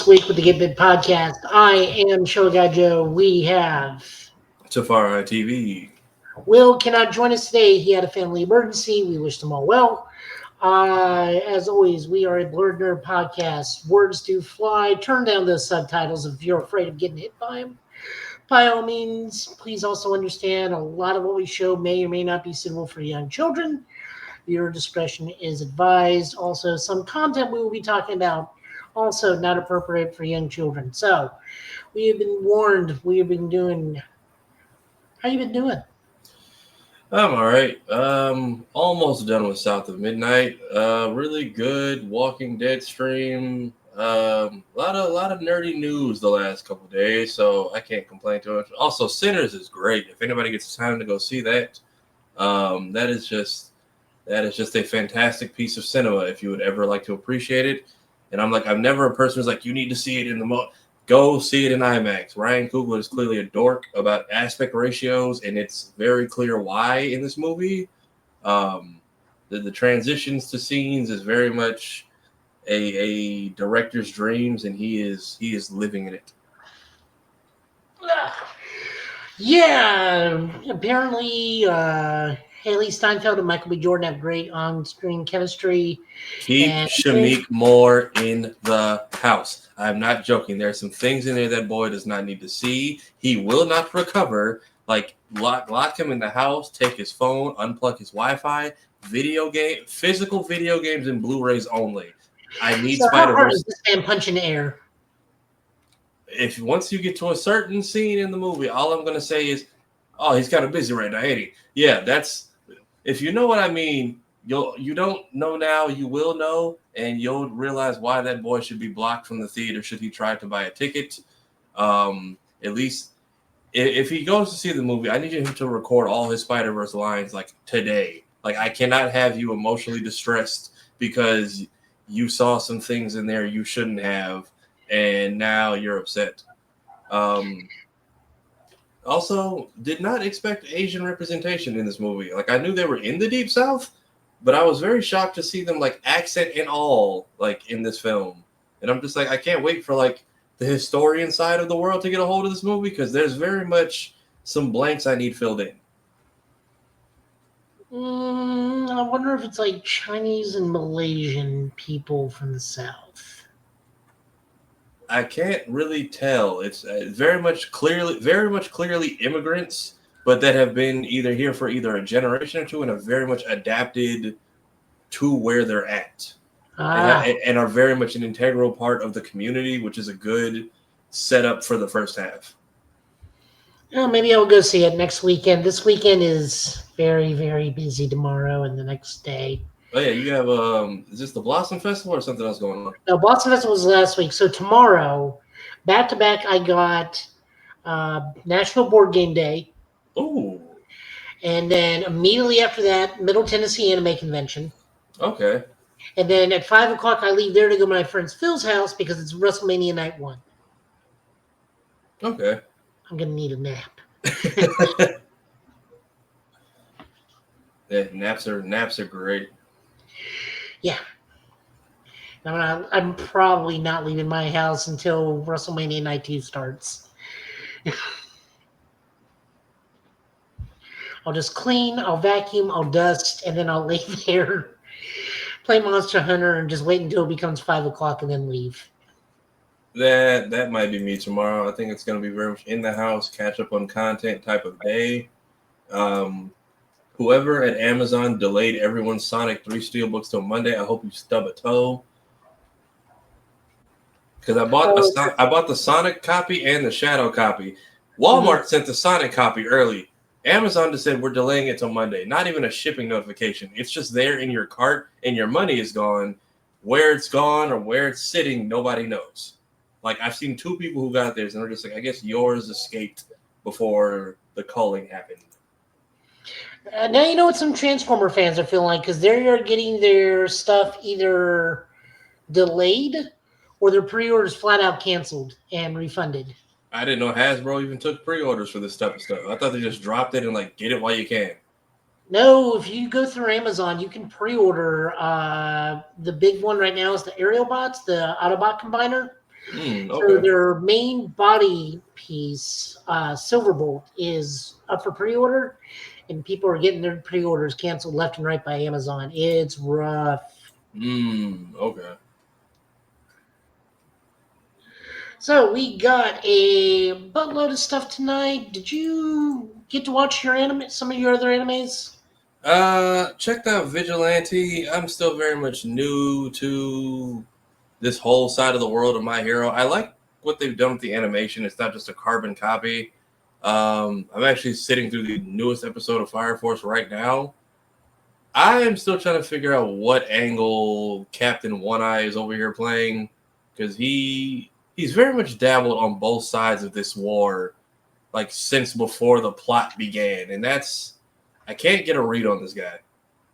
this week with the Get Bit podcast. I am Show Guy Joe. We have Hellfire TV. Will cannot join us today. He had a family emergency. We wish them all well. As always, we are a Blurred Nerd podcast. Words do fly. Turn down those subtitles if you're afraid of getting hit by them. By all means, please also understand a lot of what we show may or may not be suitable for young children. Your discretion is advised. Also, some content we will be talking about also not appropriate for young children. So, we have been warned. We have been doing. How you been doing? I'm all right. Almost done with South of Midnight. Really good Walking Dead stream. Lot of nerdy news the last couple days, so I can't complain too much. Also, Sinners is great. If anybody gets time to go see that, that is just a fantastic piece of cinema. If you would ever like to appreciate it, and I'm never a person who's like, you need to see it in the go see it in IMAX. Ryan Coogler is clearly a dork about aspect ratios, and it's very clear why in this movie. The transitions to scenes is very much a director's dreams, and he is living in it. Yeah, apparently Haley Steinfeld and Michael B. Jordan have great on-screen chemistry. Keep Shameik Moore in the house. I'm not joking. There are some things in there that boy does not need to see. He will not recover. Like, lock him in the house, take his phone, unplug his Wi-Fi, physical video games and Blu-rays only. I need Spider-Verse. How does this man punch in the air? If once you get to a certain scene in the movie, all I'm going to say is, oh, he's kind of busy right now, ain't he? Yeah, that's, if you know what I mean, you don't know now, you will know, and you'll realize why that boy should be blocked from the theater should he try to buy a ticket. At least, if he goes to see the movie, I need him to record all his Spider-Verse lines, like, today. Like, I cannot have you emotionally distressed because you saw some things in there you shouldn't have, and now you're upset. Also, did not expect Asian representation in this movie. Like, I knew they were in the Deep South, but I was very shocked to see them, like, accent and all, like, in this film. And I'm just like, I can't wait for, like, the historian side of the world to get a hold of this movie, because there's very much some blanks I need filled in. I wonder if it's like Chinese and Malaysian people from the South. I can't really tell. It's very much clearly immigrants, but that have been either here for either a generation or two and have very much adapted to where they're at, and are very much an integral part of the community, which is a good setup for the first half. Well, maybe I'll go see it next weekend. This weekend is very, very busy tomorrow and the next day. Oh yeah, you have is this the Blossom Festival or something else going on? No, Blossom Festival was last week. So tomorrow, back to back, I got National Board Game Day. Oh. And then immediately after that, Middle Tennessee Anime Convention. Okay. And then at 5 o'clock, I leave there to go to my friend Phil's house because it's WrestleMania Night 1. Okay. I'm going to need a nap. Yeah, naps are great. Yeah. I'm probably not leaving my house until WrestleMania Night 2 starts. I'll just clean, I'll vacuum, I'll dust, and then I'll lay there, play Monster Hunter, and just wait until it becomes 5 o'clock and then leave. That might be me tomorrow. I think it's going to be very much in the house, catch up on content type of day. Whoever at Amazon delayed everyone's Sonic 3 Steelbooks till Monday, I hope you stub a toe. Because I bought the Sonic copy and the Shadow copy. Walmart sent the Sonic copy early. Amazon just said, we're delaying it till Monday. Not even a shipping notification. It's just there in your cart, and your money is gone. Where it's gone or where it's sitting, nobody knows. Like, I've seen 2 people who got theirs, and they're just like, I guess yours escaped before the culling happened. Now you know what some Transformer fans are feeling like, because they're getting their stuff either delayed or their pre-orders flat out canceled and refunded. I didn't know Hasbro even took pre-orders for this type of stuff. I thought they just dropped it and, like, get it while you can. No, if you go through Amazon, you can pre-order. The big one right now is the Aerial Bots, the Autobot Combiner. So Okay. their main body piece, Silverbolt, is up for pre-order, and people are getting their pre-orders canceled left and right by Amazon. It's rough. Okay. So we got a buttload of stuff tonight. Did you get to watch your anime? Some of your other animes? Checked out Vigilante. I'm still very much new to this whole side of the world of My Hero. I like what they've done with the animation. It's not just a carbon copy. I'm actually sitting through the newest episode of Fire Force right now. I am still trying to figure out what angle Captain One Eye is over here playing, because he's very much dabbled on both sides of this war, like since before the plot began, and I can't get a read on this guy.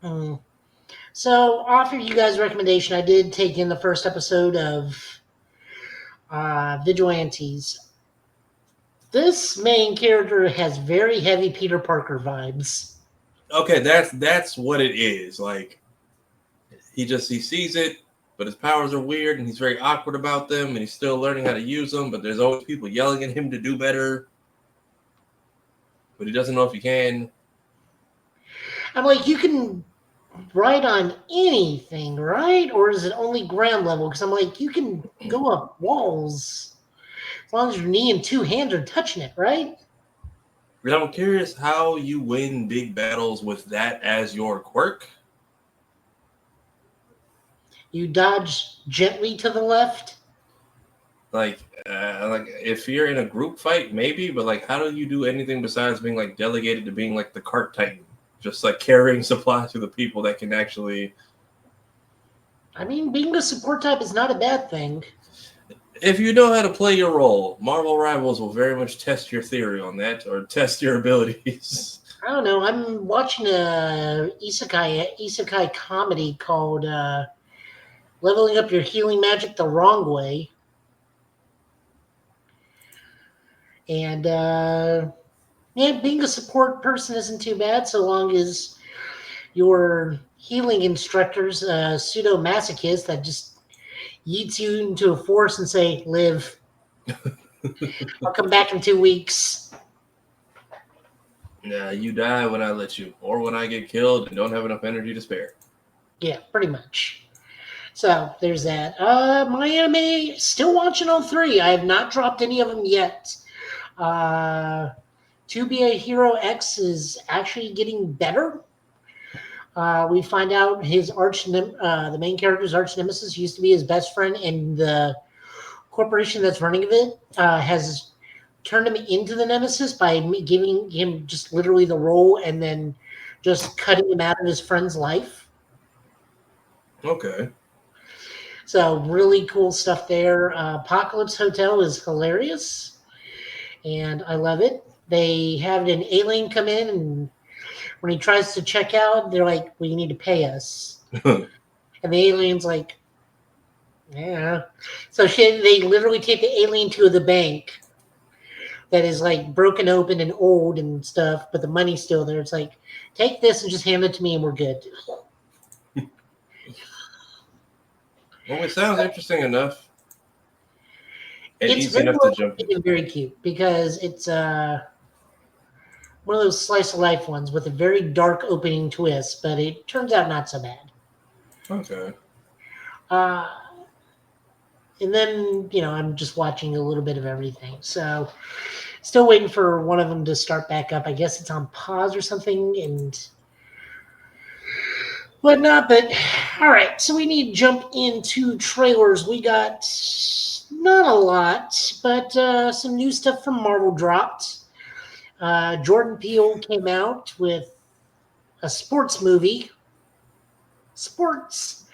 Hmm. So, off of you guys' recommendation, I did take in the first episode of Vigilantes. This main character has very heavy Peter Parker vibes. Okay, that's what it is. Like he sees it, but his powers are weird, and he's very awkward about them, and he's still learning how to use them. But there's always people yelling at him to do better, but he doesn't know if he can. I'm like, you can write on anything, right? Or is it only ground level? Because I'm like, you can go up walls as long as your knee and two hands are touching it, right? But I'm curious how you win big battles with that as your quirk. You dodge gently to the left. Like if you're in a group fight, maybe, but like, how do you do anything besides being like delegated to being like the cart titan, just like carrying supplies to the people that can actually? I mean, being a support type is not a bad thing. If you know how to play your role, Marvel Rivals will very much test your theory on that, or test your abilities. I don't know. I'm watching a isekai comedy called "Leveling Up Your Healing Magic the Wrong Way," and yeah, being a support person isn't too bad so long as your healing instructor's pseudo masochist that just yeets you into a forest and say, "Live. I'll come back in 2 weeks." Yeah, you die when I let you, or when I get killed and don't have enough energy to spare. Yeah, pretty much. So there's that. My anime, still watching all three. I have not dropped any of them yet. Uh, To Be a Hero X is actually getting better. We find out the main character's arch nemesis used to be his best friend, and the corporation that's running it has turned him into the nemesis by giving him just literally the role and then just cutting him out of his friend's life. Okay. So really cool stuff there. Apocalypse Hotel is hilarious, and I love it. They have an alien come in, and when he tries to check out, they're like, "Well, you need to pay us." And the alien's like, "Yeah." So they literally take the alien to the bank that is like broken open and old and stuff, but the money's still there. It's like, take this and just hand it to me, and we're good. Well, it sounds interesting enough and It's easy very enough to well jump and into. very cute because it's one of those slice of life ones with a very dark opening twist, but it turns out not so bad. Okay. Uh, and then, I'm just watching a little bit of everything. So, still waiting for one of them to start back up. I guess it's on pause or something and whatnot. But, all right. So, we need to jump into trailers. We got not a lot, but some new stuff from Marvel dropped. Jordan Peele came out with a sports movie. Sports.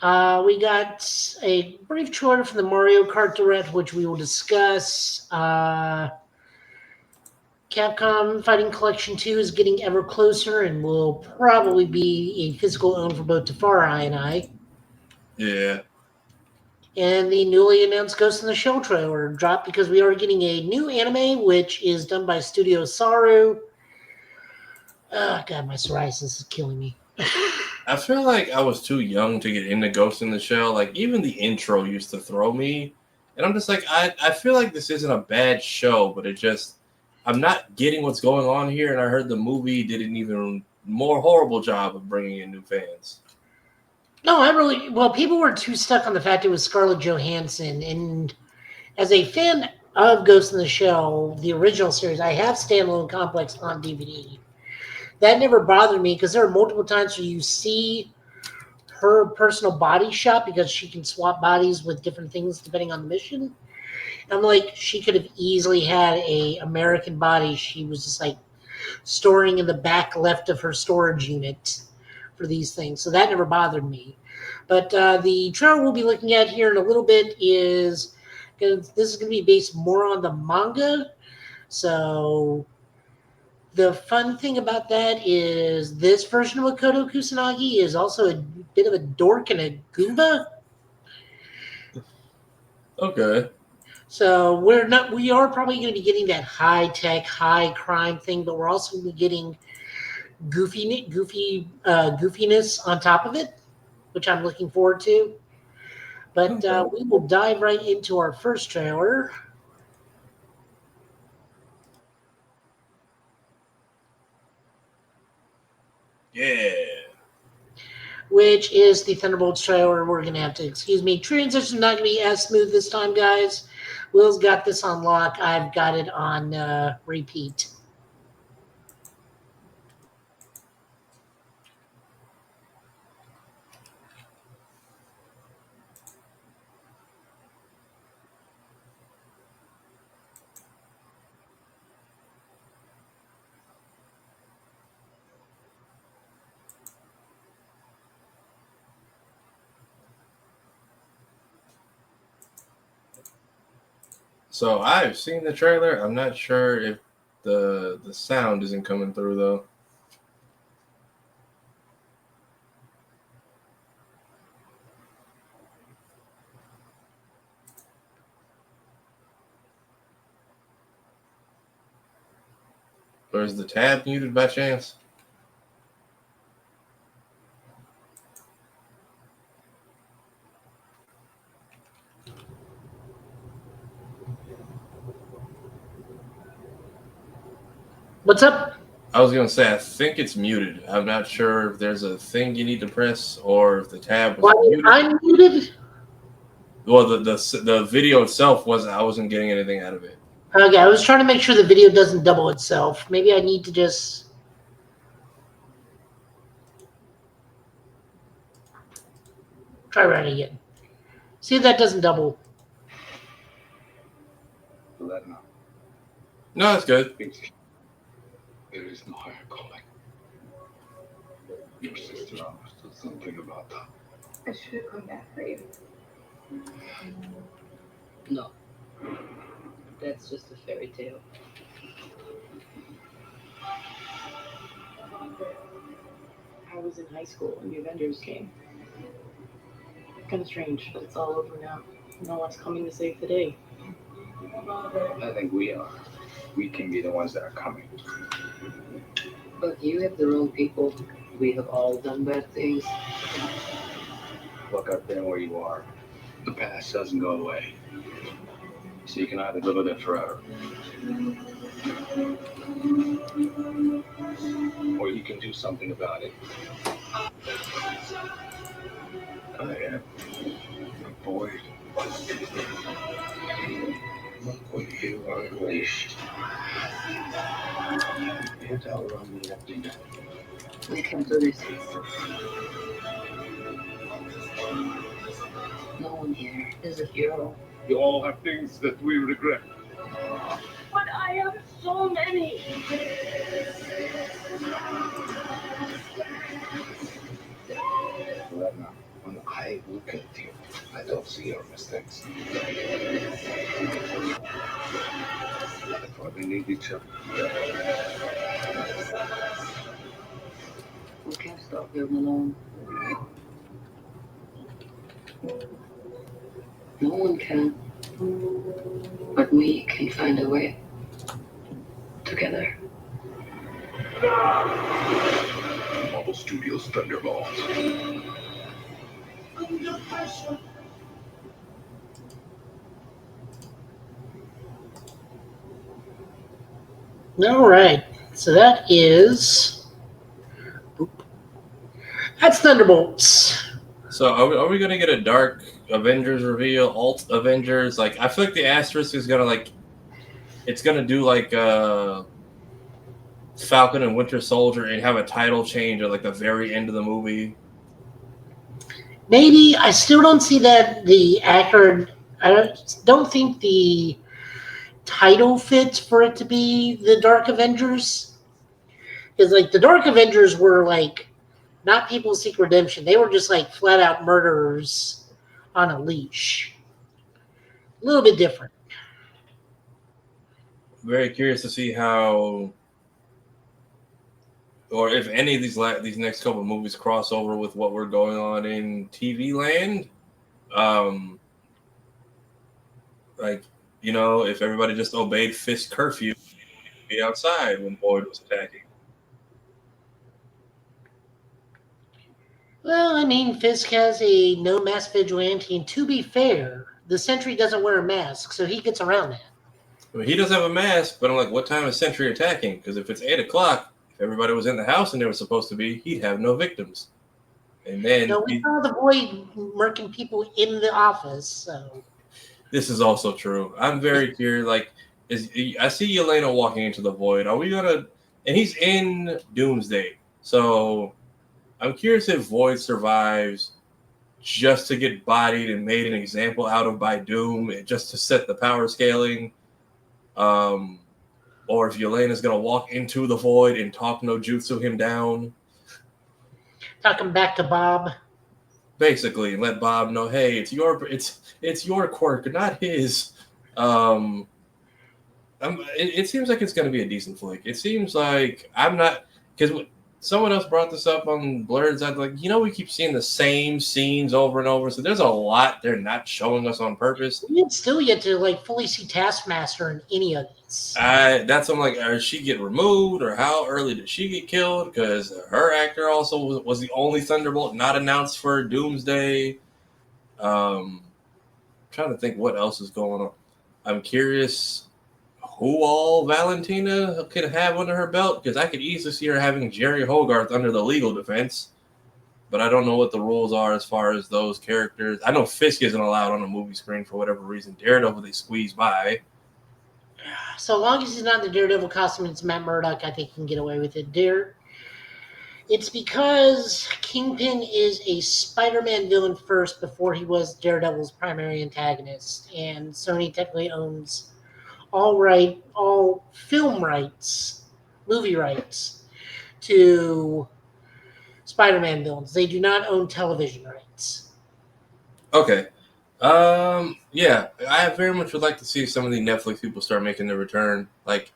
We got a brief trailer from the Mario Kart Direct, which we will discuss. Capcom Fighting Collection 2 is getting ever closer and will probably be a physical own for both Tafari and I. Yeah. And the newly announced Ghost in the Shell trailer dropped because we are getting a new anime, which is done by Studio Saru. Oh, God, my psoriasis is killing me. I feel like I was too young to get into Ghost in the Shell. Like, even the intro used to throw me. And I'm just like, I feel like this isn't a bad show, but I'm not getting what's going on here. And I heard the movie did an even more horrible job of bringing in new fans. No, people were too stuck on the fact it was Scarlett Johansson. And as a fan of Ghost in the Shell, the original series, I have Standalone Complex on DVD. That never bothered me because there are multiple times where you see her personal body shop because she can swap bodies with different things depending on the mission. I'm like, she could have easily had a American body. She was just like storing in the back left of her storage unit for these things. So that never bothered me. But the trailer we'll be looking at here in a little bit is this is going to be based more on the manga. So the fun thing about that is this version of Makoto Kusanagi is also a bit of a dork and a goomba. Okay. So we are probably going to be getting that high tech, high crime thing, but we're also going to be getting goofiness on top of it, which I'm looking forward to. But Okay. we will dive right into our first trailer, Yeah. which is the Thunderbolts trailer. We're going to have to, excuse me, transition not going to be as smooth this time, guys. Will's got this on lock. I've got it on repeat. So I've seen the trailer. I'm not sure if the sound isn't coming through though. Or is the tab muted by chance? What's up? I was gonna say I think it's muted. I'm not sure if there's a thing you need to press or if the tab was muted. I'm muted. Well, the video itself I wasn't getting anything out of it. Okay, I was trying to make sure the video doesn't double itself. Maybe I need to just try right again. See if that doesn't double. No, that's good. There is no higher calling. Your sister understood something about that. I should have come back for you. No. That's just a fairy tale. I was in high school when the Avengers came. Kind of strange, but it's all over now. No one's coming to save the day. I think we are. We can be the ones that are coming. But you have the wrong people. We have all done bad things. Look up there where you are. The past doesn't go away. So you can either live with it forever. Or you can do something about it. I am a boy. Look what you unleashed. It's all around the empty. We can't do this. No one here is a hero. You all have things that we regret. But I have so many. Lena, when I look at you, I don't see your mistakes. That's why we need each other. We can't stop them alone. No one can. But we can find a way. Together. Marvel Studios Thunderbolts. Under pressure. All right. So that's Thunderbolts. So are we gonna get a Dark Avengers reveal, Alt Avengers? Like I feel like the asterisk is gonna it's gonna do like Falcon and Winter Soldier and have a title change at like the very end of the movie. Maybe I still don't see that the actor. I don't think the title fits for it to be the Dark Avengers. Because like the Dark Avengers were like not people seek redemption. They were just like flat out murderers on a leash. A little bit different. Very curious to see how, or if any of these next couple of movies cross over with what we're going on in TV land. Like, if everybody just obeyed fist curfew, be outside when Boyd was attacking. Well, I mean, Fisk has a no mask vigilante, and to be fair, the Sentry doesn't wear a mask, so he gets around that. I mean, he does have a mask, but I'm like, what time is Sentry attacking? Because if it's 8 o'clock, if everybody was in the house and they were supposed to be, he'd have no victims. And then We saw the Void murking people in the office, so. This is also true. I'm very curious. Like, I see Yelena walking into the Void. Are we gonna? And he's in Doomsday, so I'm curious if Void survives just to get bodied and made an example out of by Doom, just to set the power scaling. Or if Yelena's gonna walk into the Void and talk no jutsu him down. Talking back to Bob. Basically, and let Bob know, hey, it's your quirk, not his. It seems like it's going to be a decent flick. It seems like I'm not, because someone else brought this up on Blurred's. I'm like, we keep seeing the same scenes over and over. So there's a lot they're not showing us on purpose. We still yet to like fully see Taskmaster in any of this. That's I'm like, does she get removed, or how early did she get killed? Because her actor also was the only Thunderbolt not announced for Doomsday. Trying to think what else is going on. I'm curious who all Valentina could have under her belt, because I could easily see her having Jerry Hogarth under the legal defense, but I don't know what the rules are as far as those characters. I know Fisk isn't allowed on the movie screen for whatever reason. Daredevil they squeeze by. So long as he's not in the Daredevil costume, it's Matt Murdock, I think he can get away with it. It's because Kingpin is a Spider-Man villain first before he was Daredevil's primary antagonist, and Sony technically owns all film rights, movie rights to Spider-Man villains. They do not own television rights. Okay. Yeah, I very much would like to see some of the Netflix people start making their return. Like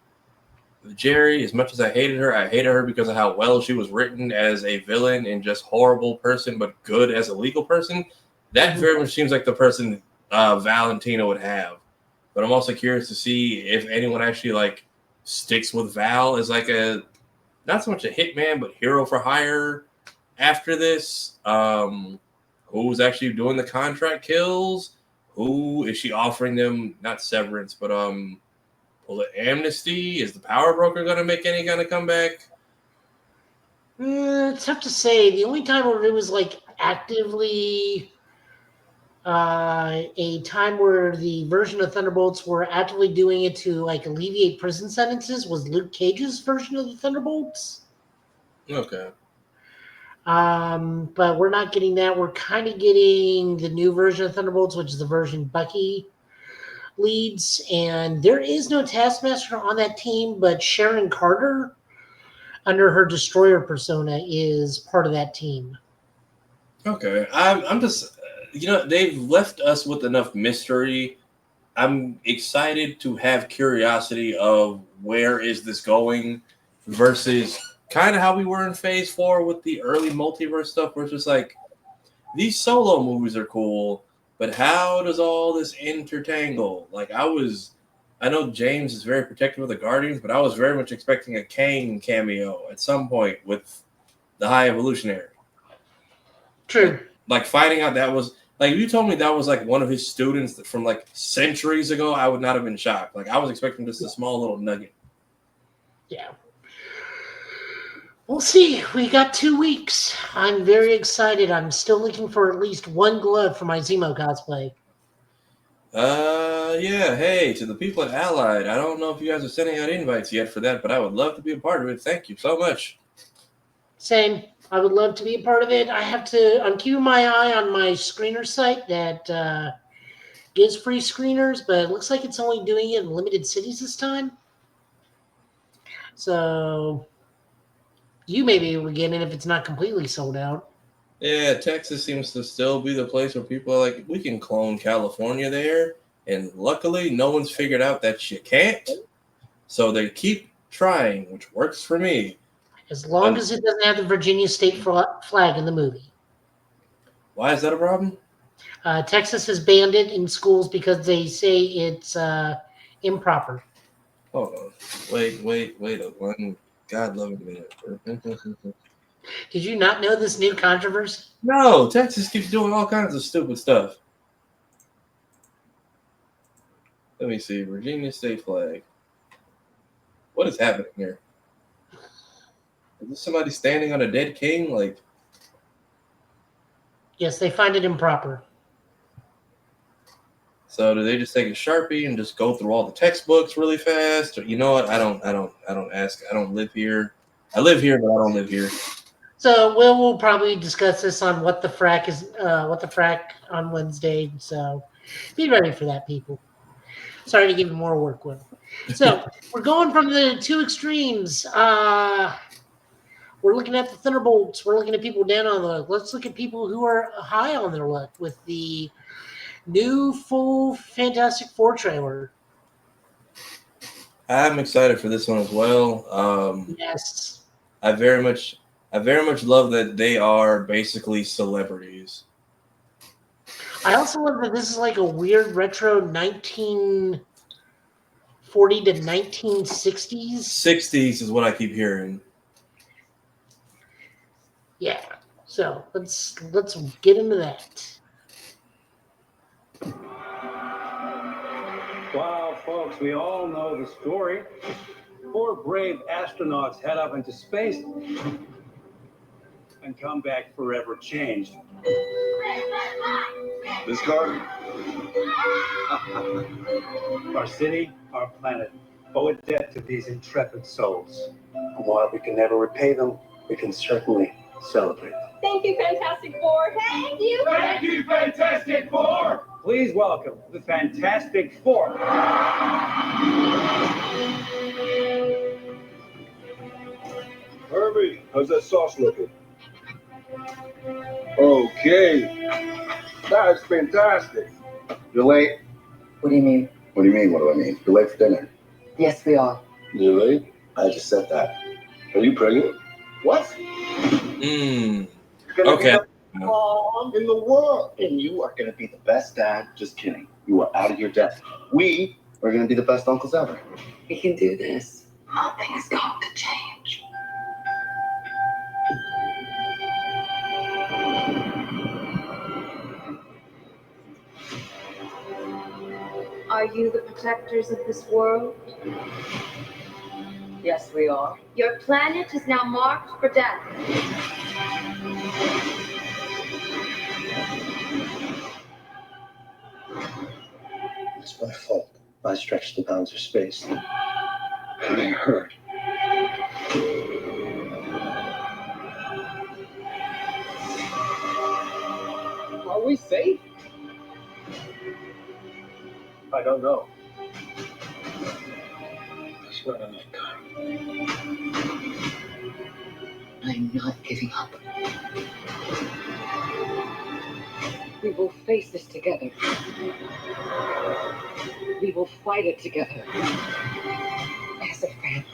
Jerry, as much as I hated her because of how well she was written as a villain and just horrible person, but good as a legal person. That very much seems like the person Valentina would have. But I'm also curious to see if anyone actually sticks with Val as not so much a hitman, but hero for hire after this. Who's actually doing the contract kills? Who is she offering them? Not severance, but amnesty? Is the power broker going to make any kind of comeback? It's tough to say. The only time where it was actively a time where the version of Thunderbolts were actively doing it to alleviate prison sentences was Luke Cage's version of the Thunderbolts. Okay. But we're not getting that. We're kind of getting the new version of Thunderbolts, which is the version Bucky leads, and there is no Taskmaster on that team, but Sharon Carter, under her Destroyer persona, is part of that team. Okay. I'm just, they've left us with enough mystery. I'm excited to have curiosity of where is this going versus kind of how we were in Phase 4 with the early multiverse stuff, where it's just these solo movies are cool, but how does all this intertangle? I know James is very protective of the Guardians, but I was very much expecting a Kang cameo at some point with the High Evolutionary. True. Finding out that was, if you told me that was one of his students from centuries ago, I would not have been shocked. I was expecting just a small little nugget. Yeah. We'll see. We got 2 weeks. I'm very excited. I'm still looking for at least one glove for my Zemo cosplay. Yeah, hey, to the people at Allied, I don't know if you guys are sending out invites yet for that, but I would love to be a part of it. Thank you so much. Same. I would love to be a part of it. I have to. I'm keeping my eye on my screener site that gives free screeners, but it looks like it's only doing it in limited cities this time. So you may be able to get in if it's not completely sold out. Yeah, Texas seems to still be the place where people are like, we can clone California there, and luckily no one's figured out that you can't. So they keep trying, which works for me. As long as it doesn't have the Virginia state flag in the movie. Why is that a problem? Texas has banned it in schools because they say it's improper. Hold on. Wait a one God-loving minute. Did you not know this new controversy? No, Texas keeps doing all kinds of stupid stuff. Let me see. Virginia state flag. What is happening here? Is this somebody standing on a dead king? Like, Yes, they find it improper. so do they just take a Sharpie and just go through all the textbooks really fast? Or, you know what? I don't ask. I don't live here. I live here, but I don't live here. So we'll probably discuss this on what the frack on Wednesday. So be ready for that, people. Sorry to give you more work with. So we're going from the two extremes. We're looking at the Thunderbolts. We're looking at people down on the luck. Let's look at people who are high on their luck with the new full Fantastic Four trailer. I'm excited for this one as well. Yes. I very much love that they are basically celebrities. I also love that this is like a weird retro 1940 to 1960s. 60s is what I keep hearing. Yeah. So let's get into that. Wow, folks, we all know the story. 4 brave astronauts head up into space and come back forever changed. This car? Our city, our planet, owe a debt to these intrepid souls. While we can never repay them, we can certainly celebrate them. Thank you, Fantastic Four. Thank you. Thank you, Fantastic Four! Please welcome the Fantastic Four. Herbie, how's that sauce looking? Okay. That's fantastic. You're late? What do you mean? What do you mean, what do I mean? You're late for dinner. Yes, we are. You're late? I just said that. Are you pregnant? What? Hmm. You're gonna Okay. be the mom in the world. And you are gonna be the best dad. Just kidding. You are out of your depth. We are gonna be the best uncles ever. We can do this. Nothing is going to change. Are you the protectors of this world? Yes, we are. Your planet is now marked for death. It's my fault. I stretched the bounds of space. And I hurt. Are we safe? I don't know. That's not enough time. I'm not giving up. We will face this together. We will fight it together. As a family.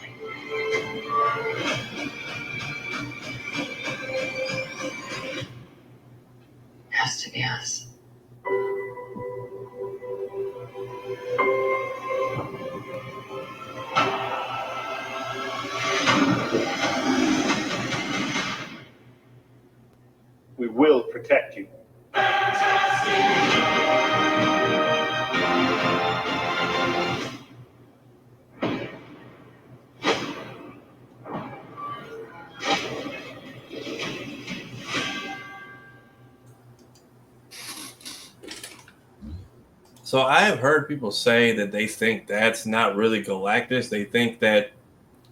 Has to be us. We will protect you. So I have heard people say that they think that's not really Galactus. They think that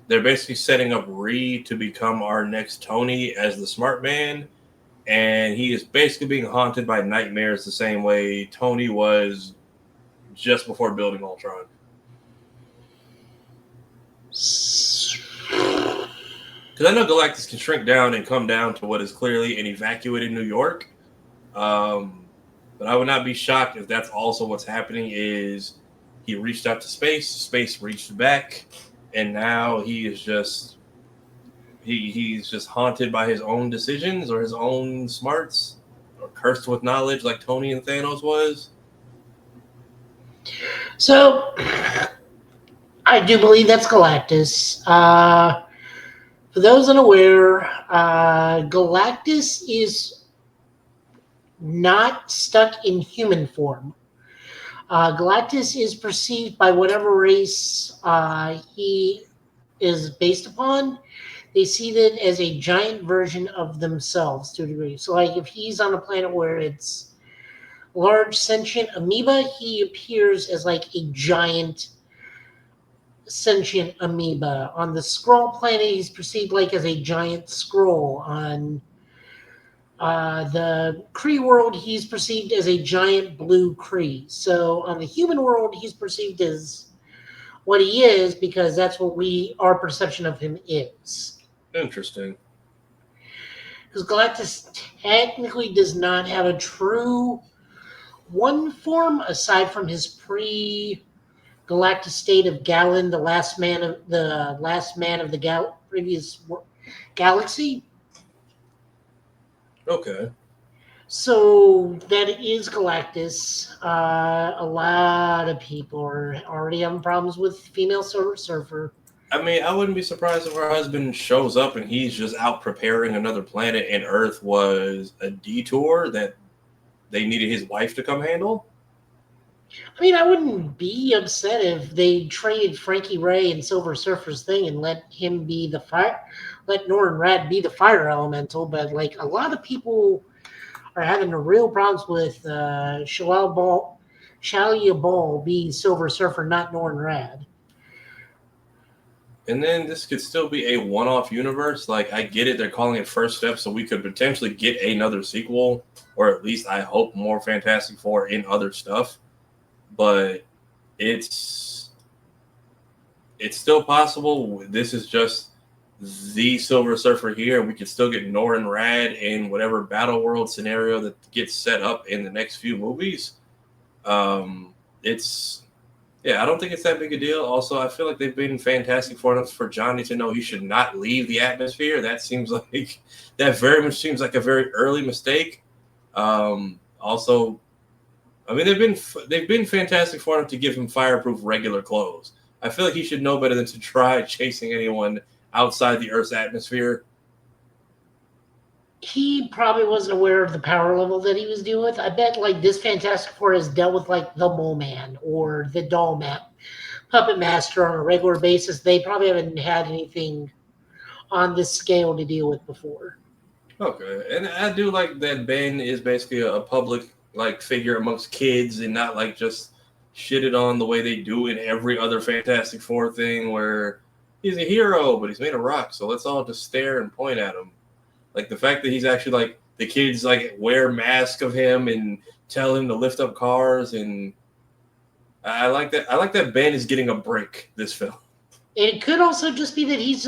they're basically setting up Reed to become our next Tony as the smart man. And he is basically being haunted by nightmares the same way Tony was just before building Ultron. Because I know Galactus can shrink down and come down to what is clearly an evacuated New York. But I would not be shocked if that's also what's happening is he reached out to space reached back, and now he is just he's just haunted by his own decisions or his own smarts or cursed with knowledge like Tony and Thanos was. So, I do believe that's Galactus. For those unaware, Galactus is not stuck in human form. Galactus is perceived by whatever race he is based upon. They see it as a giant version of themselves to a degree. So, like, if he's on a planet where it's large sentient amoeba, he appears as like a giant sentient amoeba. On the Skrull planet, he's perceived like as a giant Skrull. On the Kree world, he's perceived as a giant blue Kree. So on the human world, he's perceived as what he is because that's what our perception of him is. Interesting. Because Galactus technically does not have a true one form aside from his pre-galactic state of Galen, the last man of the previous galaxy. Okay. So that is Galactus. A lot of people are already having problems with female Silver Surfer. I mean, I wouldn't be surprised if her husband shows up and he's just out preparing another planet and Earth was a detour that they needed his wife to come handle. I mean, I wouldn't be upset if they traded Frankie Ray and Silver Surfer's thing and let him be the let Norrin Radd be the fire elemental. But like a lot of people are having the real problems with Shalia Ball being Silver Surfer, not Norrin Radd. And then this could still be a one-off universe. Like, I get it. They're calling it First Step, so we could potentially get another sequel, or at least I hope more Fantastic Four in other stuff. But it's still possible. This is just the Silver Surfer here. We could still get Norrin Radd in whatever Battle World scenario that gets set up in the next few movies. I don't think it's that big a deal. Also, I feel like they've been fantastic for enough for Johnny to know he should not leave the atmosphere. That very much seems like a very early mistake. Also, I mean, they've been fantastic for enough to give him fireproof regular clothes. I feel like he should know better than to try chasing anyone outside the Earth's atmosphere. He probably wasn't aware of the power level that he was dealing with. I bet like this Fantastic Four has dealt with like the Mole Man or the Doll Puppet Master on a regular basis. They probably haven't had anything on this scale to deal with before. Okay, and I do like that Ben is basically a public like figure amongst kids and not like just shitted on the way they do in every other Fantastic Four thing where he's a hero but he's made of rock, so let's all just stare and point at him. Like the fact that he's actually like the kids like wear masks of him and tell him to lift up cars, and I like that. I like that Ben is getting a break this film. It could also just be that he's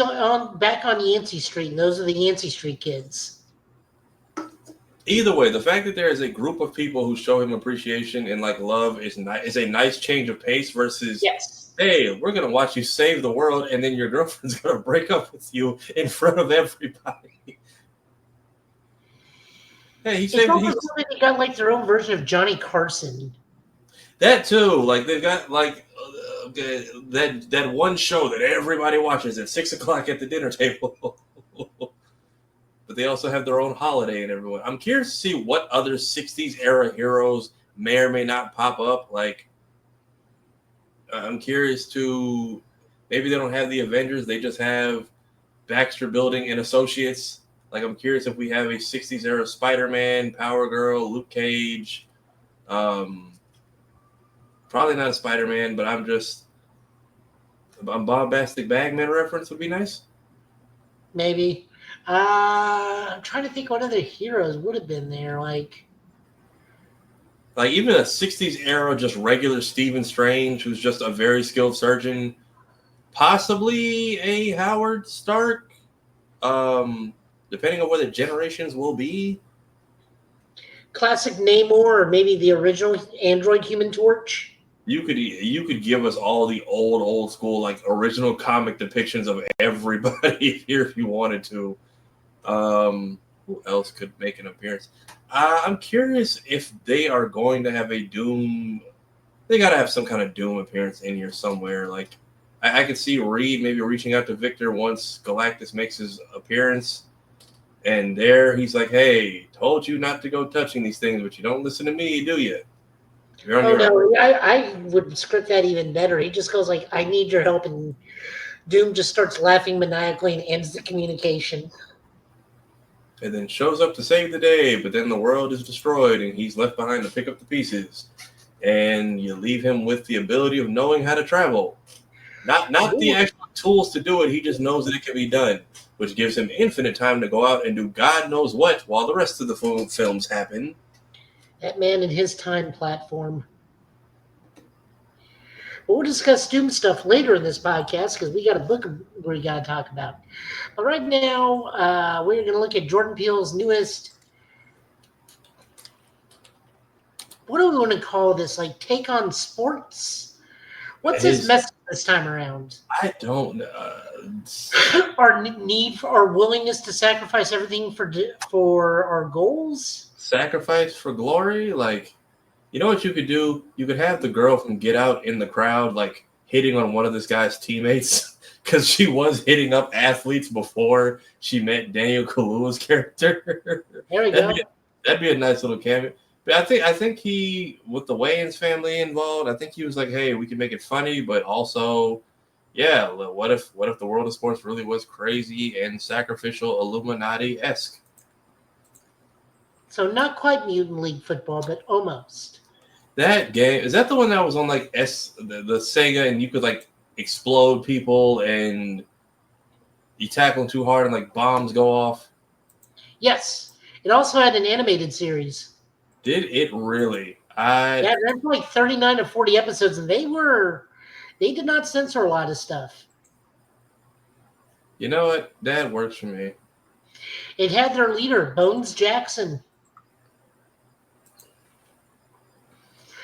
back on Yancey Street, and those are the Yancey Street kids. Either way, the fact that there is a group of people who show him appreciation and like love is a nice change of pace versus hey, we're gonna watch you save the world and then your girlfriend's gonna break up with you in front of everybody. Hey, It's almost like they got like their own version of Johnny Carson. That too, like they've got like that one show that everybody watches at 6:00 at the dinner table. But they also have their own holiday and everyone. I'm curious to see what other 60s era heroes may or may not pop up. Like, I'm curious to maybe they don't have the Avengers, they just have Baxter Building and Associates. Like, I'm curious if we have a 60s era Spider-Man, Power Girl, Luke Cage, Probably not a Spider-Man, but a bombastic bagman reference would be nice. Maybe. I'm trying to think what other heroes would have been there. Like Even a 60s era, just regular Stephen Strange, who's just a very skilled surgeon. Possibly a Howard Stark. Depending on where the generations will be. classic Namor, or maybe the original Android Human Torch. You could give us all the old school like original comic depictions of everybody here if you wanted to. Who else could make an appearance? I'm curious if they are going to have a Doom. They got to have some kind of Doom appearance in here somewhere. Like I could see Reed maybe reaching out to Victor once Galactus makes his appearance, and there he's like, "Hey, told you not to go touching these things, but you don't listen to me, do you?" You're on Oh your own. no, I would script that even better. He just goes like, "I need your help," and Doom just starts laughing maniacally and ends the communication. And then shows up to save the day, but then the world is destroyed and he's left behind to pick up the pieces. And you leave him with the ability of knowing how to travel. Not the actual tools to do it, he just knows that it can be done, which gives him infinite time to go out and do God knows what while the rest of the films happen. That man and his time platform. But we'll discuss Doom stuff later in this podcast because we got a book we got to talk about. But right now, we're going to look at Jordan Peele's newest. What do we want to call this? Like take on sports? What's his message this time around? I don't know. Our need for, our willingness to sacrifice everything for our goals. Sacrifice for glory? Like, you know what you could do? You could have the girl from Get Out in the crowd, like, hitting on one of this guy's teammates because she was hitting up athletes before she met Daniel Kaluuya's character. There we go. That'd be a nice little cameo. But I think he, with the Wayans family involved, I think he was like, hey, we can make it funny, but also, yeah, what if the world of sports really was crazy and sacrificial Illuminati-esque? So not quite Mutant League football, but almost. That game, is that the one that was on like the Sega and you could like explode people and you tackle them too hard and like bombs go off? Yes. It also had an animated series. Did it really? Yeah, it ran for like 39 or 40 episodes, and they did not censor a lot of stuff. You know what? That works for me. It had their leader, Bones Jackson.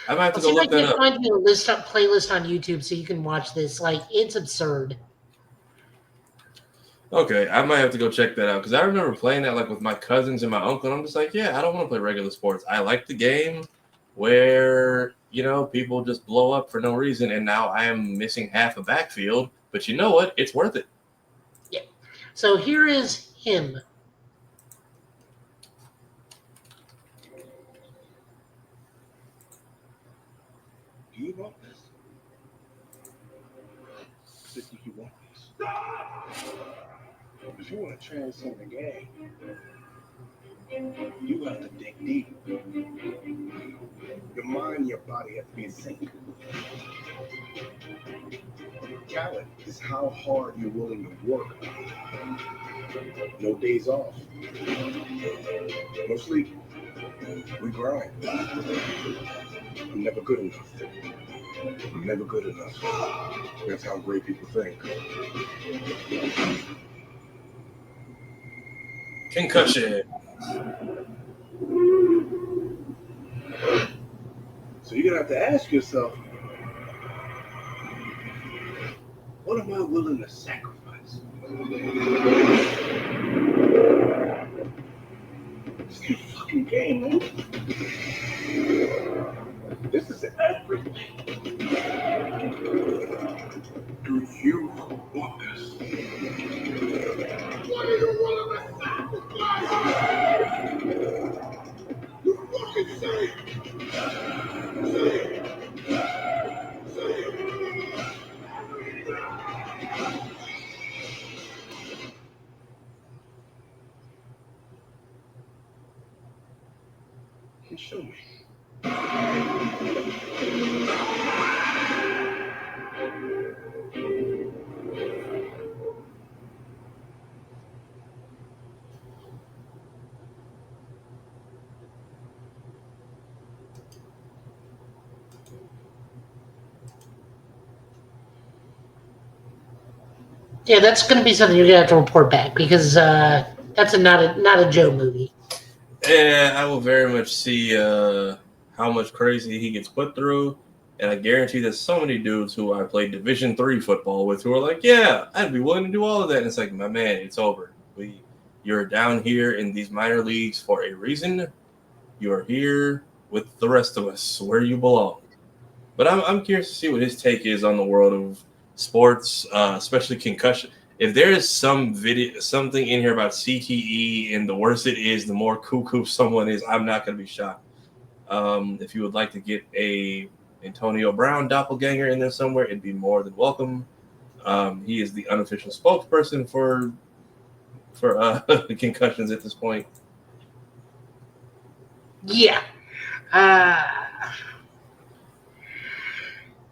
I might have to go See if I look that can up. find you a playlist on YouTube so you can watch this. Like, it's absurd. Okay, I might have to go check that out because I remember playing that like with my cousins and my uncle. And I'm just like, yeah, I don't want to play regular sports. I like the game where people just blow up for no reason, and now I am missing half a backfield. But you know what? It's worth it. Yeah. So here is him. Do you want this? Do you want this? If you want to transcend the game, you have to dig deep. Your mind and your body have to be in sync. Talent is how hard you're willing to work. No days off. No sleep. We grind. I'm never good enough. I'm never good enough. That's how great people think. Concussion. So you're gonna have to ask yourself, what am I willing to sacrifice? It's the fucking game, man. This is everything. Do you want this? What are you willing to sacrifice? You fucking say it. Say it. Say it. And show me. Yeah, that's going to be something you're going to have to report back because that's not a Joe movie. Yeah, I will very much see how much crazy he gets put through, and I guarantee there's so many dudes who I played Division III football with who are like, "Yeah, I'd be willing to do all of that." And it's like, my man, it's over. You're down here in these minor leagues for a reason. You are here with the rest of us, where you belong. But I'm curious to see what his take is on the world of sports, especially concussion. If there is something in here about CTE, and the worse it is, the more cuckoo someone is, I'm not going to be shocked. If you would like to get a Antonio Brown doppelganger in there somewhere, it'd be more than welcome. He is the unofficial spokesperson for concussions at this point. Yeah.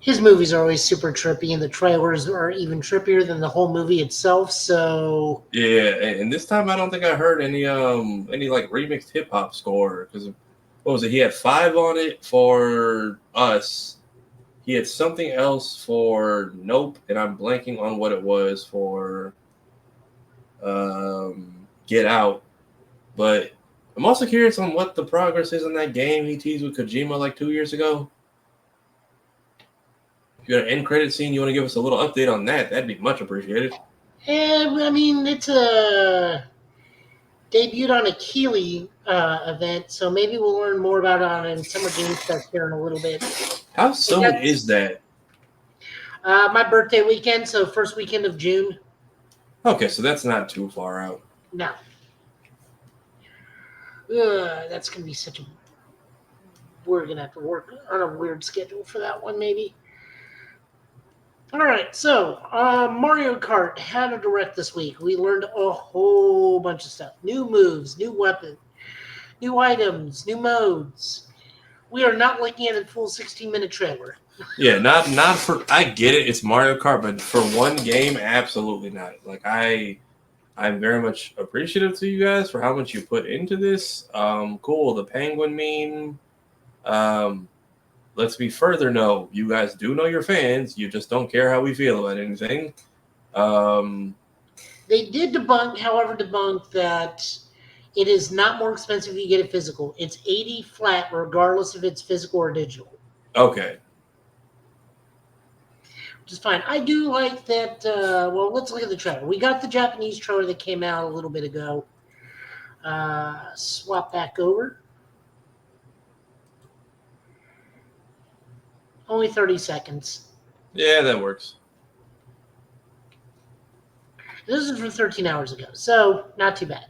His movies are always super trippy, and the trailers are even trippier than the whole movie itself. So Yeah, and this time I don't think I heard any like remixed hip hop score, because what was it? He had 5 on it for Us. He had something else for Nope, and I'm blanking on what it was for Get Out. But I'm also curious on what the progress is in that game he teased with Kojima like 2 years ago. If you got an end credit scene, you want to give us a little update on that, that'd be much appreciated. I mean, it's a debuted on a Keeley event, so maybe we'll learn more about it on Summer Game Fest here in a little bit. How soon is that? My birthday weekend, so first weekend of June. Okay, so that's not too far out. No. That's going to be such a... We're going to have to work on a weird schedule for that one, maybe. All right, so Mario Kart had a direct this week. We learned a whole bunch of stuff. New moves, new weapon, new items, new modes. We are not looking at a full 16-minute trailer. Yeah, not for. I get it. It's Mario Kart, but for one game, absolutely not. Like I'm very much appreciative to you guys for how much you put into this. Cool. The penguin meme. Let's be further. No, you guys do know your fans. You just don't care how we feel about anything. They did debunk that it is not more expensive if you get it physical. It's $80 flat, regardless if it's physical or digital. Okay. Which is fine. I do like that. Well, let's look at the trailer. We got the Japanese trailer that came out a little bit ago. Swap back over. Only 30 seconds. Yeah, that works. This is from 13 hours ago, so not too bad.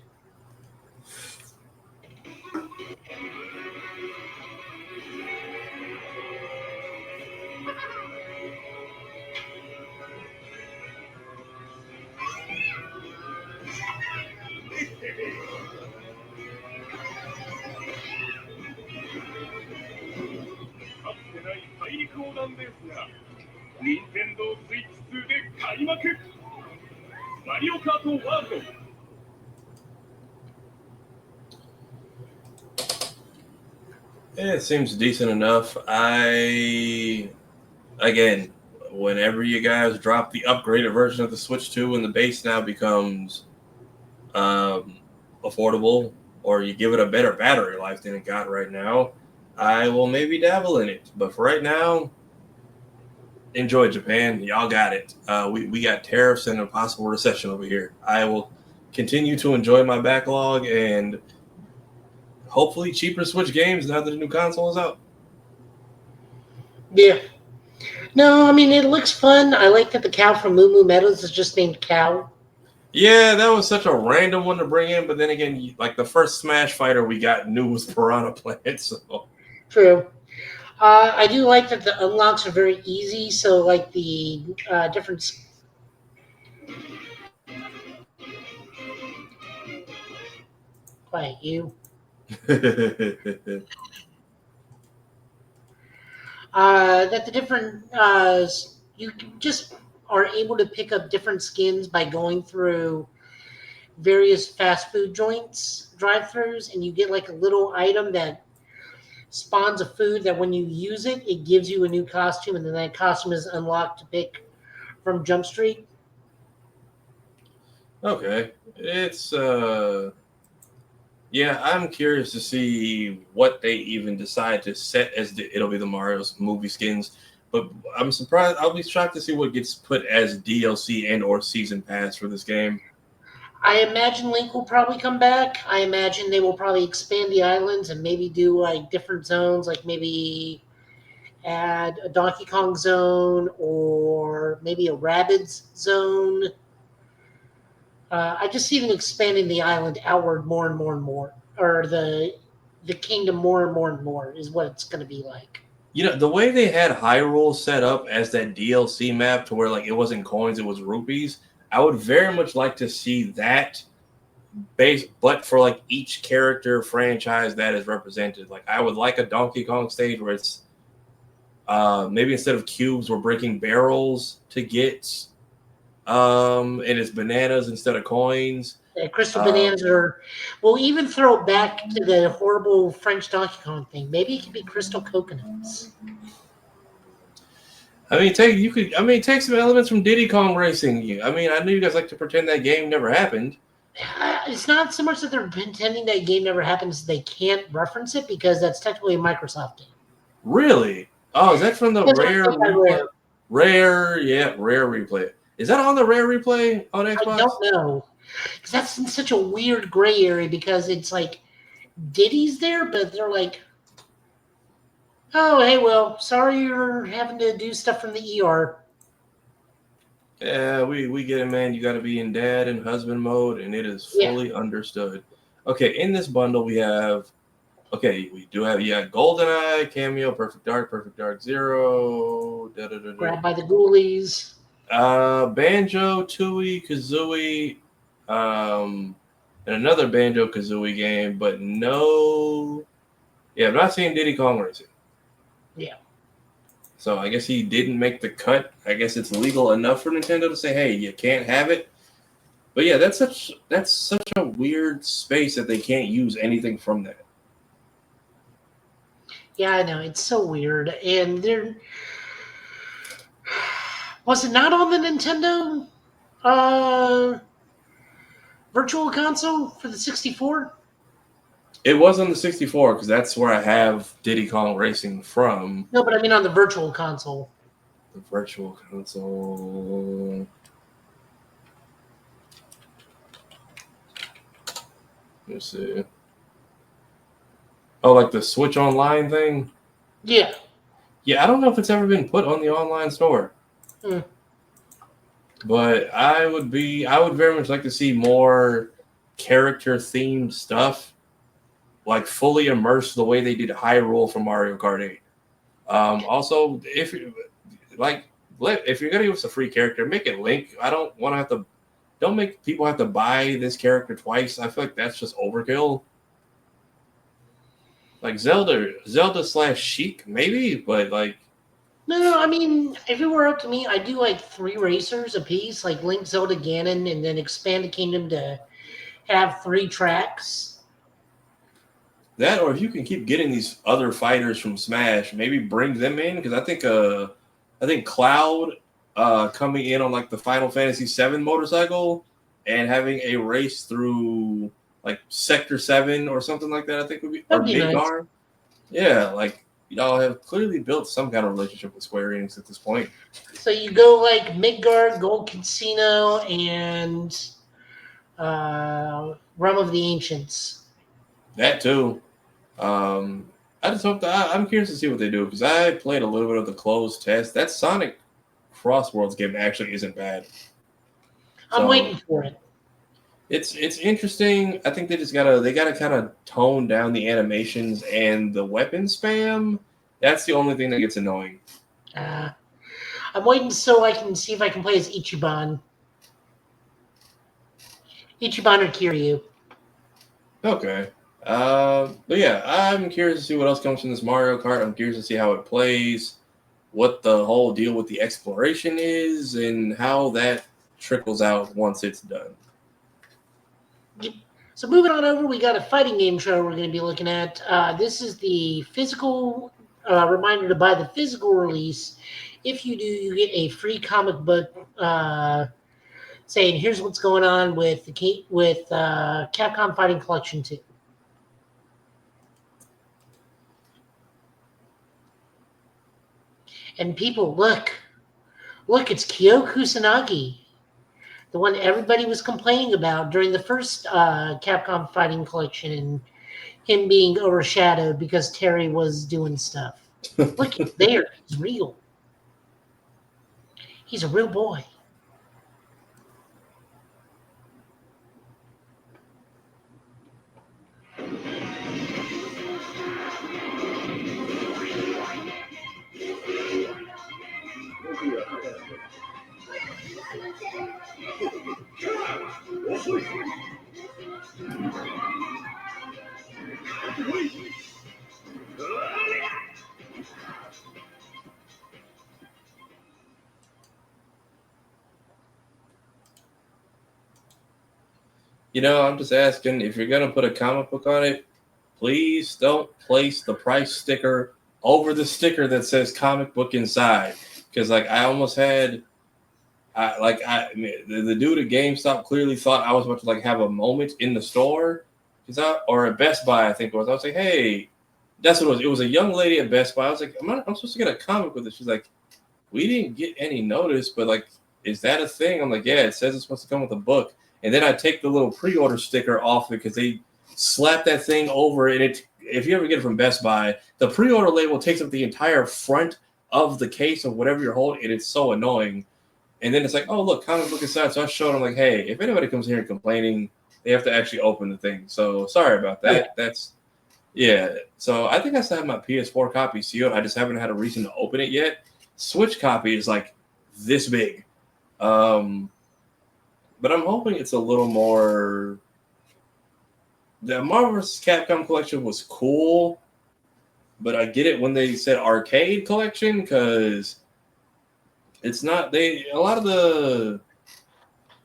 Yeah, it seems decent enough. Again, whenever you guys drop the upgraded version of the Switch 2 and the base now becomes affordable, or you give it a better battery life than it got right now, I will maybe dabble in it. But for right now, enjoy Japan. Y'all got it. We got tariffs and a possible recession over here. I will continue to enjoy my backlog and hopefully cheaper Switch games now that the new console is out. Yeah. No, I mean, it looks fun. I like that the cow from Moo Moo Meadows is just named Cow. Yeah, that was such a random one to bring in, but then again, like the first Smash fighter we got new was Piranha Plant, so. True. I do like that the unlocks are very easy, so like the different... Quiet, you. That the different... you just are able to pick up different skins by going through various fast food joints, drive-thrus, and you get like a little item that spawns a food that when you use it, it gives you a new costume, and then that costume is unlocked to pick from Jump Street. Okay. It's yeah, I'm curious to see what they even decide to set as it'll be the Mario's movie skins. But I'm surprised. I'll be shocked to see what gets put as DLC and or season pass for this game. I imagine Link will probably come back. I imagine they will probably expand the islands and maybe do like different zones, like maybe add a Donkey Kong zone or maybe a Rabbids zone. I just see them expanding the island outward more and more and more, or the kingdom more and more and more is what it's going to be like. You know, the way they had Hyrule set up as that DLC map to where like it wasn't coins, it was rupees. I would very much like to see that base, but for like each character franchise that is represented. Like I would like a Donkey Kong stage where it's maybe instead of cubes, we're breaking barrels to get and it's bananas instead of coins. Crystal bananas are. We'll even throw it back to the horrible French Donkey Kong thing. Maybe it could be crystal coconuts. I mean, take some elements from Diddy Kong Racing. I mean, I know you guys like to pretend that game never happened. It's not so much that they're pretending that game never happens; they can't reference it because that's technically a Microsoft game. Really? Oh, is that from the It's Rare not by replay? Rare, yeah, Rare replay. Is that on the Rare replay on Xbox? I don't know. Because that's in such a weird gray area because it's like Diddy's there, but they're like, oh, hey, well, sorry you're having to do stuff from the ER. Yeah, we get it, man. You got to be in dad and husband mode, and it is fully understood. Okay, in this bundle we have. Okay, we do have GoldenEye, Cameo, Perfect Dark Zero, Grabbed by the ghoulies. Banjo, Tooie, Kazooie, and another Banjo Kazooie game, but no. Yeah, I'm not seeing Diddy Kong Racing. Yeah. So I guess he didn't make the cut. I guess it's legal enough for Nintendo to say, "Hey, you can't have it." But yeah, that's such a weird space that they can't use anything from that. Yeah, I know. It's so weird. And there was it not on the Nintendo Virtual Console for the 64? It was on the 64 because that's where I have Diddy Kong Racing from. No, but I mean on the Virtual Console. The Virtual Console. Let's see. Oh, like the Switch Online thing? Yeah. Yeah, I don't know if it's ever been put on the online store. But I would very much like to see more character themed stuff, like fully immersed the way they did Hyrule from Mario Kart 8. Also, if you're gonna give us a free character, make it Link. I don't want to have to. Don't make people have to buy this character twice. I feel like that's just overkill. Like Zelda / Sheik, maybe, but like. No, I mean, if it were up to me, I'd do like 3 racers a piece, like Link, Zelda, Ganon, and then expand the kingdom to have 3 tracks. That, or if you can keep getting these other fighters from Smash, maybe bring them in, because I think Cloud coming in on like the Final Fantasy VII motorcycle and having a race through like Sector 7 or something like that, I think would be, or Midgar. Nice. Yeah, like y'all have clearly built some kind of relationship with Square Enix at this point. So you go like Midgard, Gold Casino, and Realm of the Ancients. That too. I just hope that I'm curious to see what they do because I played a little bit of the closed test. That Sonic Crossworlds game actually isn't bad. I'm waiting for it. It's interesting. I think they gotta kind of tone down the animations and the weapon spam. That's the only thing that gets annoying. I'm waiting so I can see if I can play as Ichiban. Ichiban or Kiryu. Okay. But yeah, I'm curious to see what else comes from this Mario Kart. I'm curious to see how it plays, what the whole deal with the exploration is, and how that trickles out once it's done. So moving on over, we got a fighting game show we're going to be looking at. This is the physical reminder to buy the physical release. If you do, you get a free comic book saying, "Here's what's going on with Capcom Fighting Collection 2." And people, look, it's Kyo Kusanagi, the one everybody was complaining about during the first Capcom Fighting Collection, and him being overshadowed because Terry was doing stuff. Look, he's there. He's real. He's a real boy. You know, I'm just asking, if you're gonna put a comic book on it, please don't place the price sticker over the sticker that says comic book inside. Because like I almost had, the dude at GameStop clearly thought I was about to like have a moment in the store, or at Best Buy I think it was. I was like, hey, that's what it was. It was a young lady at Best Buy. I was like, I'm supposed to get a comic with it. She's like, we didn't get any notice, but like, is that a thing? I'm like, yeah, it says it's supposed to come with a book. And then I take the little pre-order sticker off because they slap that thing over, and it. If you ever get it from Best Buy, the pre-order label takes up the entire front of the case of whatever you're holding, and it's so annoying. And then it's like, oh look, comic book inside. So I showed them like, hey, if anybody comes here complaining, they have to actually open the thing. So sorry about that. That's So I think I still have my PS4 copy sealed. I just haven't had a reason to open it yet. Switch copy is like this big. But I'm hoping it's a little more. The Marvel vs. Capcom collection was cool, but I get it when they said arcade collection because it's not. A lot of the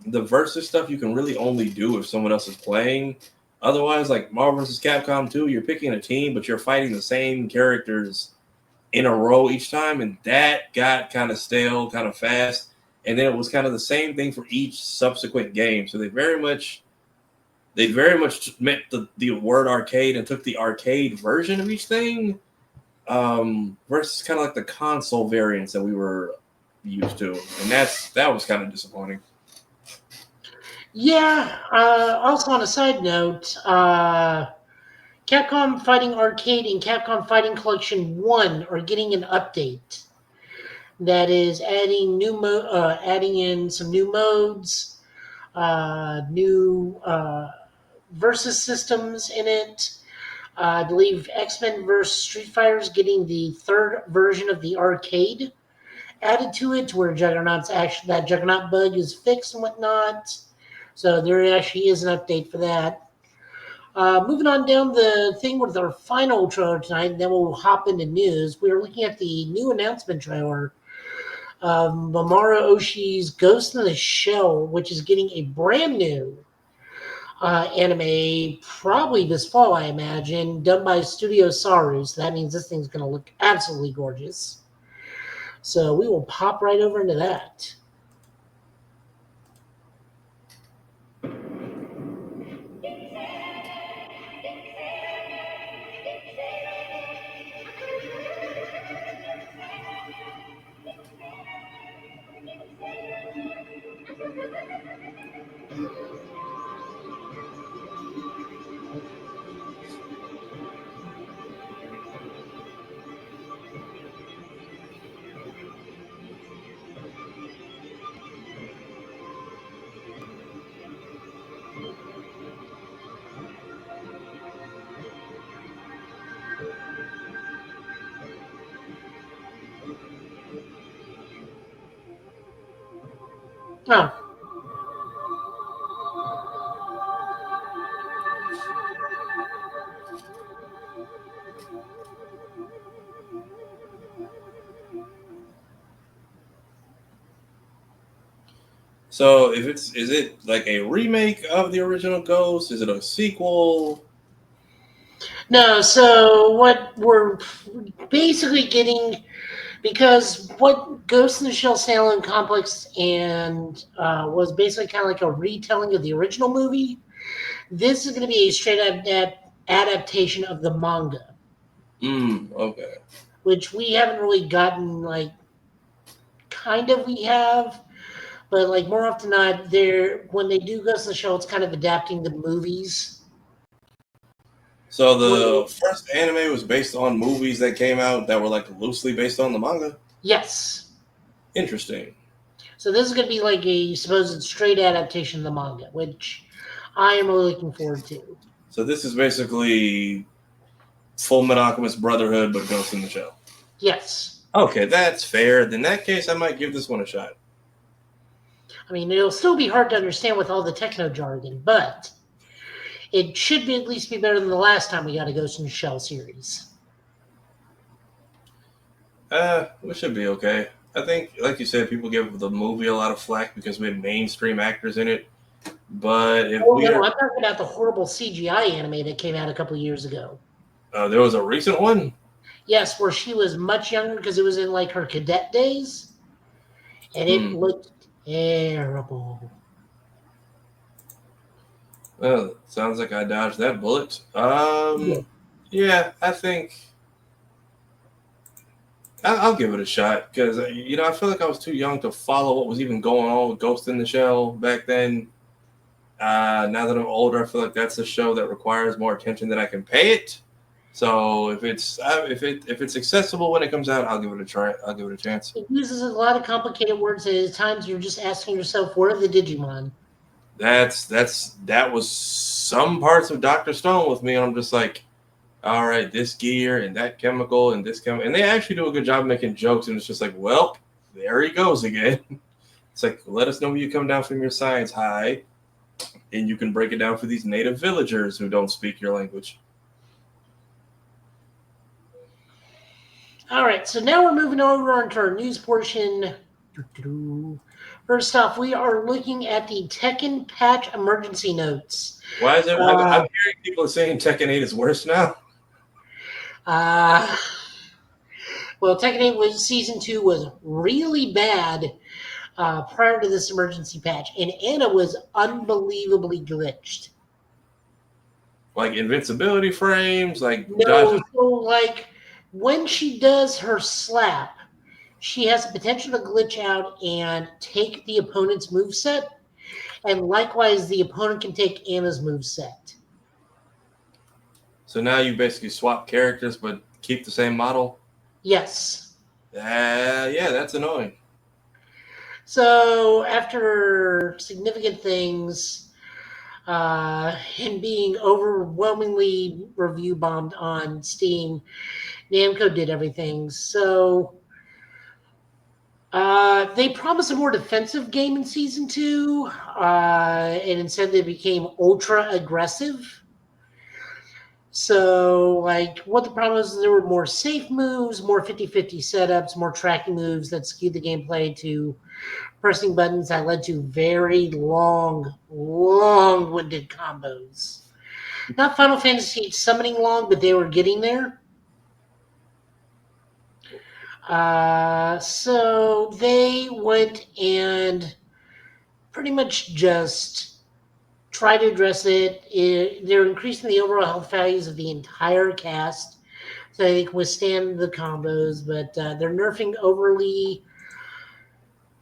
versus stuff you can really only do if someone else is playing. Otherwise, like Marvel vs. Capcom 2, you're picking a team, but you're fighting the same characters in a row each time, and that got kind of stale, kind of fast. And then it was kind of the same thing for each subsequent game. So they very much meant the word arcade and took the arcade version of each thing, versus kind of like the console variants that we were used to. And that was kind of disappointing. Yeah. Also, on a side note, Capcom Fighting Arcade and Capcom Fighting Collection 1 are getting an update that is adding adding in some new modes, new versus systems in it. I believe X-Men vs. Street Fighter is getting the third version of the arcade added to it, where that Juggernaut bug is fixed and whatnot. So there actually is an update for that. Moving on down the thing with our final trailer tonight, then we'll hop into news. We are looking at the new announcement trailer of Mamoru Oshii's Ghost in the Shell, which is getting a brand new anime probably this fall, I imagine, done by Studio Saru. So that means this thing's going to look absolutely gorgeous. So we will pop right over into that. Oh. So is it like a remake of the original Ghost? Is it a sequel? No, so what we're basically getting Because what Ghost in the Shell Standalone Complex and was basically kind of like a retelling of the original movie, this is going to be a straight up adaptation of the manga, Okay. which we haven't really gotten. Like, kind of we have, but like more often than not, they're when they do Ghost in the Shell, it's kind of adapting the movies. So the first anime was based on movies that came out that were like loosely based on the manga. Yes. Interesting. So this is going to be like a supposed straight adaptation of the manga, which I am really looking forward to. So this is basically Full Metal Alchemist Brotherhood, but Ghost in the Shell. Yes. Okay, that's fair. In that case, I might give this one a shot. I mean, it'll still be hard to understand with all the techno jargon, but it should be at least be better than the last time we got a Ghost in the Shell series. We should be okay. I think, like you said, people give the movie a lot of flack because we had mainstream actors in it. But if Oh, no, I'm talking about the horrible CGI anime that came out a couple years ago. There was a recent one? Yes, where she was much younger because it was in like her cadet days. And it looked terrible. Well, sounds like I dodged that bullet. Yeah, I think I'll give it a shot because I feel like I was too young to follow what was even going on with Ghost in the Shell back then. Now that I'm older, I feel like that's a show that requires more attention than I can pay it. So if it's accessible when it comes out, I'll give it a try. I'll give it a chance. It uses a lot of complicated words, and at times you're just asking yourself, "Where are the Digimon?" That was some parts of Dr. Stone with me, and I'm just like, all right, this gear and that chemical and this chemical, and they actually do a good job making jokes, and it's just like, well, there he goes again. It's like, let us know when you come down from your science high, and you can break it down for these native villagers who don't speak your language. All right, so now we're moving over into our news portion. First off, we are looking at the Tekken patch emergency notes. Why is it? I'm hearing people saying Tekken 8 is worse now. Well, Tekken 8 Season 2 was really bad prior to this emergency patch, and Anna was unbelievably glitched. Like invincibility frames, like No, so like when she does her slap, she has the potential to glitch out and take the opponent's moveset, and likewise the opponent can take Anna's moveset. So now you basically swap characters but keep the same model? Yes. Yeah, that's annoying. So after significant things and being overwhelmingly review bombed on Steam, Namco did everything. So they promised a more defensive game in Season 2, and instead they became ultra aggressive. So, like, what the problem was, there were more safe moves, more 50-50 setups, more tracking moves that skewed the gameplay to pressing buttons that led to very long-winded combos. Not Final Fantasy summoning long, but they were getting there. So they went and pretty much just try to address it. They're increasing the overall health values of the entire cast so they can withstand the combos, but they're nerfing overly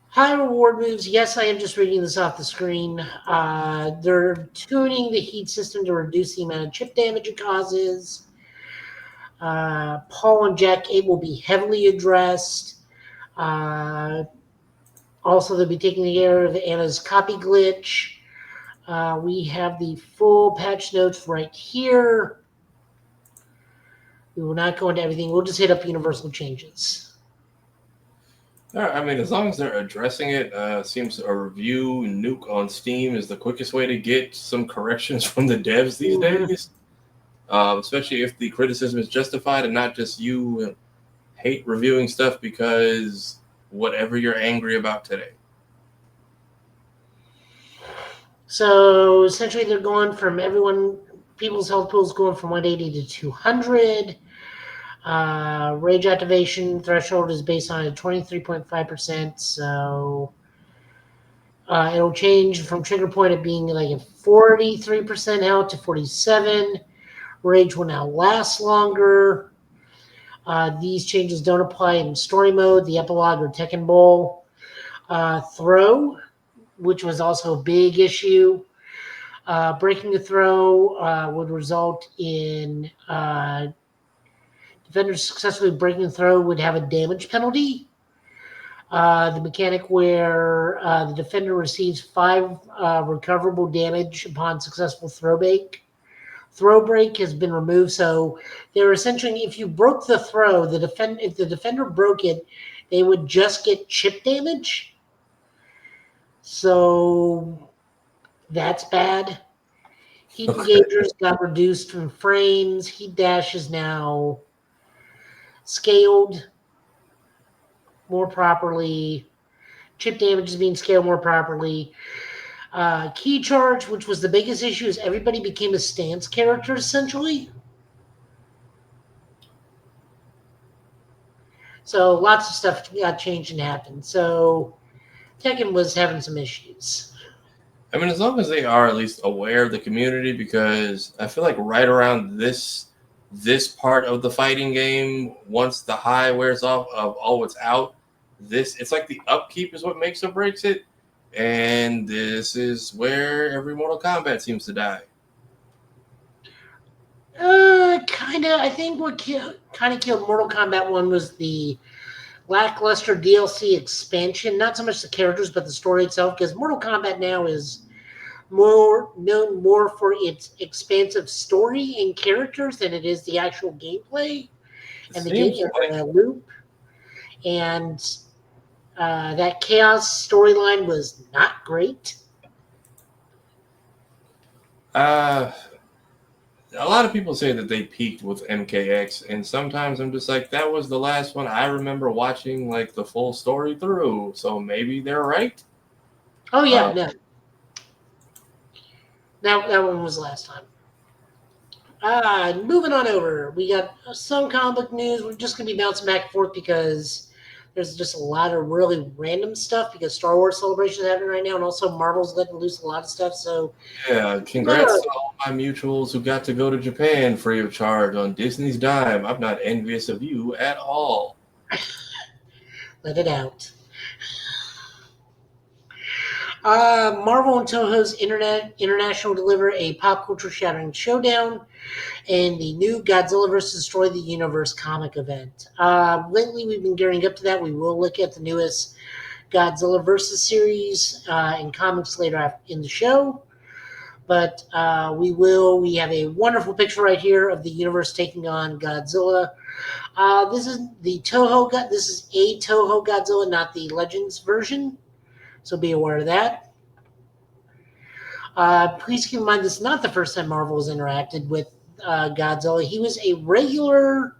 high reward moves. Yes, I am just reading this off the screen. They're tuning the heat system to reduce the amount of chip damage it causes. Paul and Jack 8 will be heavily addressed. Also, they'll be taking care of Anna's copy glitch. We have the full patch notes right here. We will not go into everything. We'll just hit up universal changes. All right, I mean, as long as they're addressing it, seems a review nuke on Steam is the quickest way to get some corrections from the devs these days. Especially if the criticism is justified and not just you hate reviewing stuff because whatever you're angry about today. So essentially they're going from people's health pools going from 180 to 200. Rage activation threshold is based on a 23.5%, so it'll change from trigger point of being like a 43% health to 47. Rage will now last longer. These changes don't apply in story mode, the epilogue, or Tekken Bowl. Throw, which was also a big issue. Breaking the throw would result in defenders successfully breaking the throw would have a damage penalty. The mechanic where the defender receives 5 recoverable damage upon successful throw break. Throw break has been removed, so they're essentially, if you broke the throw, if the defender broke it, they would just get chip damage. So that's bad. Heat engagers got reduced from frames. Heat dash is now scaled more properly. Chip damage is being scaled more properly. Key charge, which was the biggest issue, is everybody became a stance character essentially. So lots of stuff got changed and happened. So Tekken was having some issues. I mean, as long as they are at least aware of the community, because I feel like right around this part of the fighting game, once the high wears off of what's out, it's like the upkeep is what makes or breaks it, and this is where every Mortal Kombat seems to die. Kind of. I think what kind of killed Mortal Kombat 1 was the lackluster DLC expansion. Not so much the characters, but the story itself. Because Mortal Kombat now is known more for its expansive story and characters than it is the actual gameplay and the game loop. And that Chaos storyline was not great. A lot of people say that they peaked with MKX, and sometimes I'm just like, that was the last one I remember watching like the full story through. So maybe they're right. Oh yeah, no. That one was last time. Moving on over, we got some comic book news. We're just going to be bouncing back and forth because there's just a lot of really random stuff because Star Wars Celebration is happening right now, and also Marvel's letting loose a lot of stuff. So yeah, congrats to all my mutuals who got to go to Japan free of charge on Disney's dime. I'm not envious of you at all. Let it out. Marvel and Toho's International deliver a pop culture shattering showdown and the new Godzilla vs. Destroy the Universe comic event. Lately, we've been gearing up to that. We will look at the newest Godzilla vs. series in comics later in the show. But we have a wonderful picture right here of the universe taking on Godzilla. This is a Toho Godzilla, not the Legends version. So be aware of that. Please keep in mind this is not the first time Marvel has interacted with Godzilla. He was a regular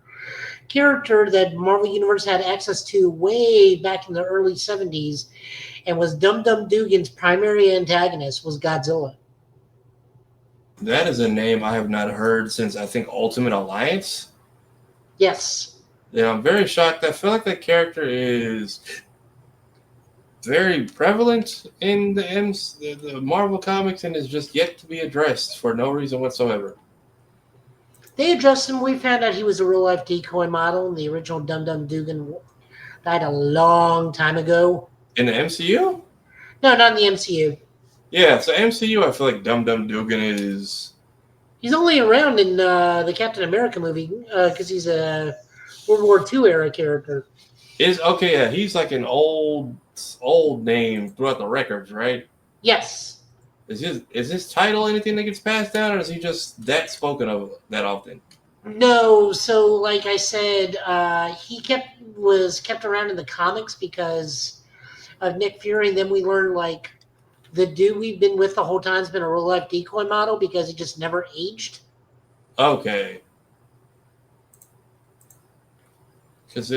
character that Marvel Universe had access to way back in the early 70s and was Dum Dum Dugan's primary antagonist was Godzilla. That is a name I have not heard since, I think, Ultimate Alliance. Yes. Yeah, I'm very shocked. I feel like that character is very prevalent in the Marvel comics and is just yet to be addressed for no reason whatsoever. They addressed him. We found out he was a real-life decoy model, and the original Dum Dum Dugan died a long time ago. In the MCU? No, not in the MCU. Yeah, so MCU, I feel like Dum Dum Dugan is... He's only around in the Captain America movie because he's a World War II era character. Okay, yeah, he's like an old name throughout the records, right? Yes. Is his title anything that gets passed down, or is he just that spoken of that often? No, so like I said, he was kept around in the comics because of Nick Fury. And then we learned like the dude we've been with the whole time has been a real life decoy model because he just never aged. Okay. Because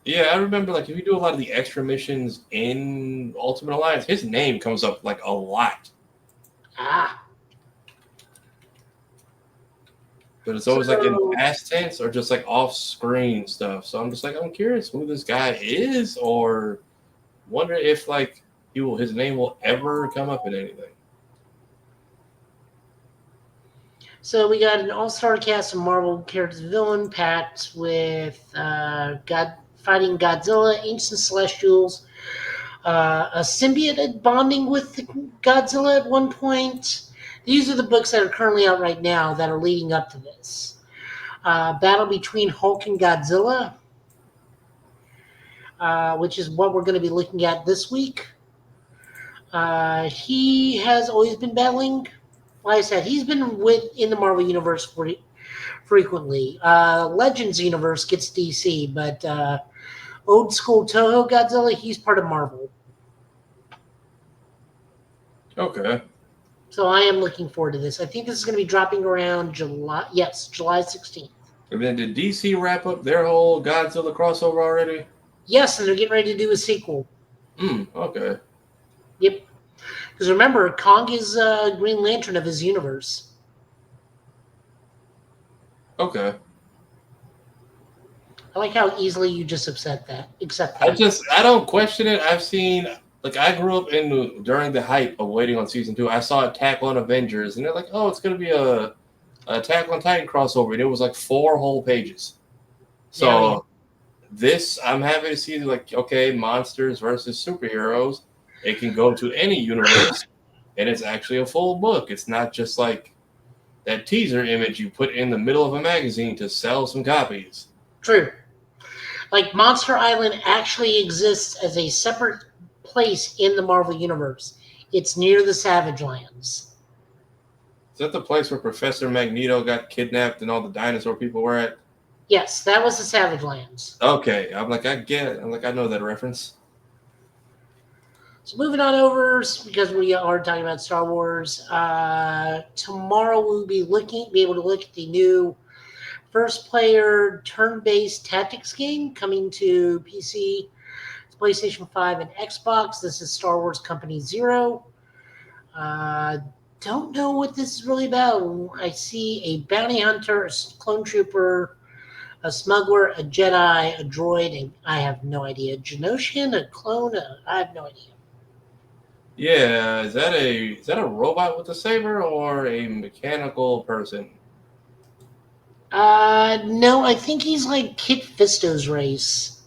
yeah, I remember like if you do a lot of the extra missions in Ultimate Alliance, his name comes up like a lot. But it's always like in So- past tense or just like off-screen stuff. So I'm just like, I'm curious who this guy is, or wonder if like his name will ever come up in anything. So we got an all-star cast of Marvel characters villain packed with fighting Godzilla, ancient celestials, a symbiote bonding with Godzilla at one point. These are the books that are currently out right now that are leading up to this. Battle between Hulk and Godzilla, which is what we're going to be looking at this week. He has always been battling. Like I said, he's been in the Marvel Universe frequently. Legends Universe gets DC, but old school Toho Godzilla, he's part of Marvel. Okay. So I am looking forward to this. I think this is going to be dropping around July 16th. And then did DC wrap up their whole Godzilla crossover already? Yes, and they're getting ready to do a sequel. Okay. Yep. Because remember, Kong is Green Lantern of his universe. Okay. I like how easily you just accept that. I don't question it. I've seen, like, I grew up during the hype of waiting on season 2. I saw Attack on Avengers, and they're like, oh, it's going to be a Attack on Titan crossover, and it was like 4 whole pages. So this, I'm happy to see, like, okay, monsters versus superheroes. It can go to any universe, and it's actually a full book. It's not just like that teaser image you put in the middle of a magazine to sell some copies. True. Like, Monster Island actually exists as a separate place in the Marvel Universe. It's near the Savage Lands. Is that the place where Professor Magneto got kidnapped and all the dinosaur people were at? Yes, that was the Savage Lands. Okay. I'm like, I get it. I know that reference. So moving on over, because we are talking about Star Wars, tomorrow we'll be able to look at the new first-player turn-based tactics game coming to PC, PlayStation 5, and Xbox. This is Star Wars Company Zero. Don't know what this is really about. I see a bounty hunter, a clone trooper, a smuggler, a Jedi, a droid, and I have no idea. A Genosian, a clone, I have no idea. Yeah, is that a robot with a saber or a mechanical person? No, I think he's like Kit Fisto's race.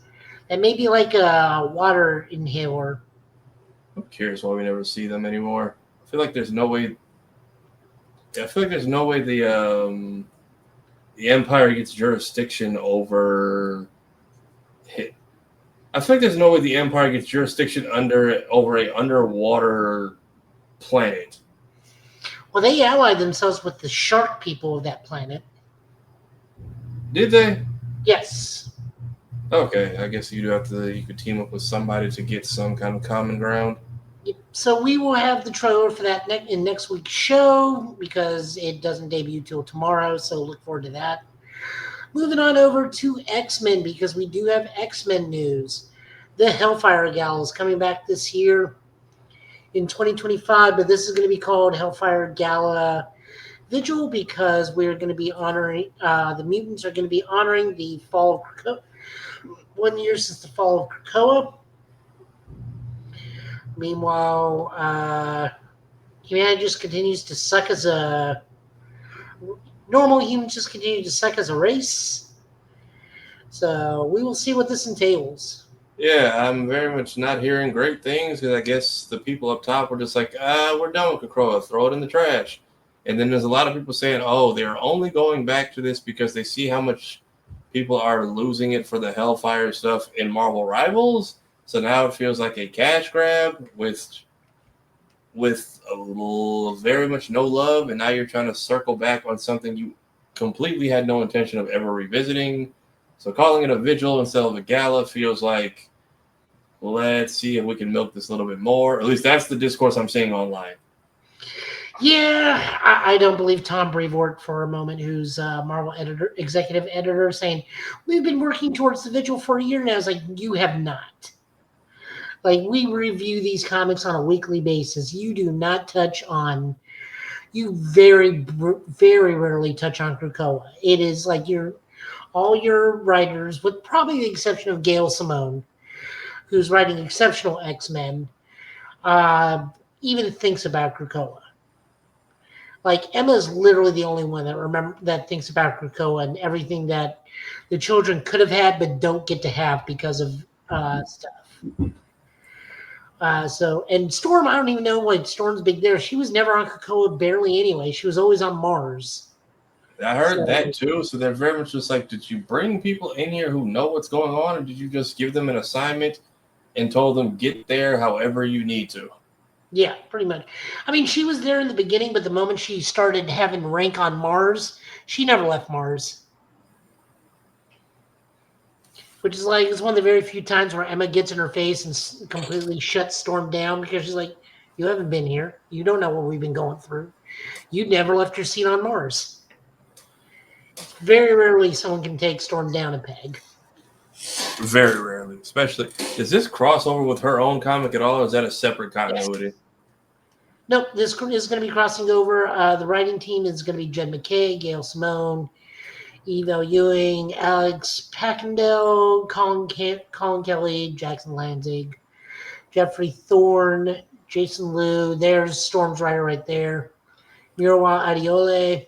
That may be like a water inhaler. I'm curious why we never see them anymore. I feel like there's no way. I feel like there's no way the Empire gets jurisdiction over. I feel like there's no way the Empire gets jurisdiction over a underwater planet. Well, they allied themselves with the shark people of that planet. Did they? Yes. Okay, I guess you could team up with somebody to get some kind of common ground. Yep. So we will have the trailer for that in next week's show because it doesn't debut till tomorrow. So look forward to that. Moving on over to X-Men because we do have X-Men news. The Hellfire Gala is coming back this year in 2025, but this is going to be called Hellfire Gala Vigil because we're going to be honoring, the mutants are going to be honoring the fall of Krakoa. 1 year since the fall of Krakoa. Meanwhile, humanity just continues to suck as a normal humans just continue to suck as a race. So we will see what this entails. Yeah, I'm very much not hearing great things because I guess the people up top were just like, we're done with Krakoa, throw it in the trash. And then there's a lot of people saying, oh, they're only going back to this because they see how much people are losing it for the Hellfire stuff in Marvel Rivals. So now it feels like a cash grab with a little, very much no love, and now you're trying to circle back on something you completely had no intention of ever revisiting. So calling it a vigil instead of a gala feels like, let's see if we can milk this a little bit more. At least that's the discourse I'm seeing online. Yeah, I don't believe Tom Brevoort for a moment, who's Marvel executive editor, saying, we've been working towards the vigil for a year now. It's like, you have not. Like, we review these comics on a weekly basis. You do not touch on you very, very rarely touch on Krakoa. It is like all your writers, with probably the exception of Gail Simone, who's writing exceptional X-Men, even thinks about Krakoa. Like Emma's literally the only one that thinks about Krakoa and everything that the children could have had but don't get to have because of stuff. And Storm, I don't even know why Storm's big there. She was never on Krakoa barely anyway. She was always on Mars. I heard that too. So they're very much just like, did you bring people in here who know what's going on, or did you just give them an assignment and told them get there however you need to? Yeah, pretty much. I mean, she was there in the beginning, but the moment she started having rank on Mars, she never left Mars. Which is like, it's one of the very few times where Emma gets in her face and completely shuts Storm down because she's like, you haven't been here. You don't know what we've been going through. You never left your seat on Mars. Very rarely someone can take Storm down a peg. Very rarely. Especially, does this cross over with her own comic at all, or is that a separate continuity? Yes. Nope, this is going to be crossing over. The writing team is going to be Jed McKay, Gail Simone, Eva Ewing, Alex Packendale, Colin Kelly, Jackson Lanzig, Jeffrey Thorne, Jason Liu. There's Storm's writer right there. Muriel Adiole.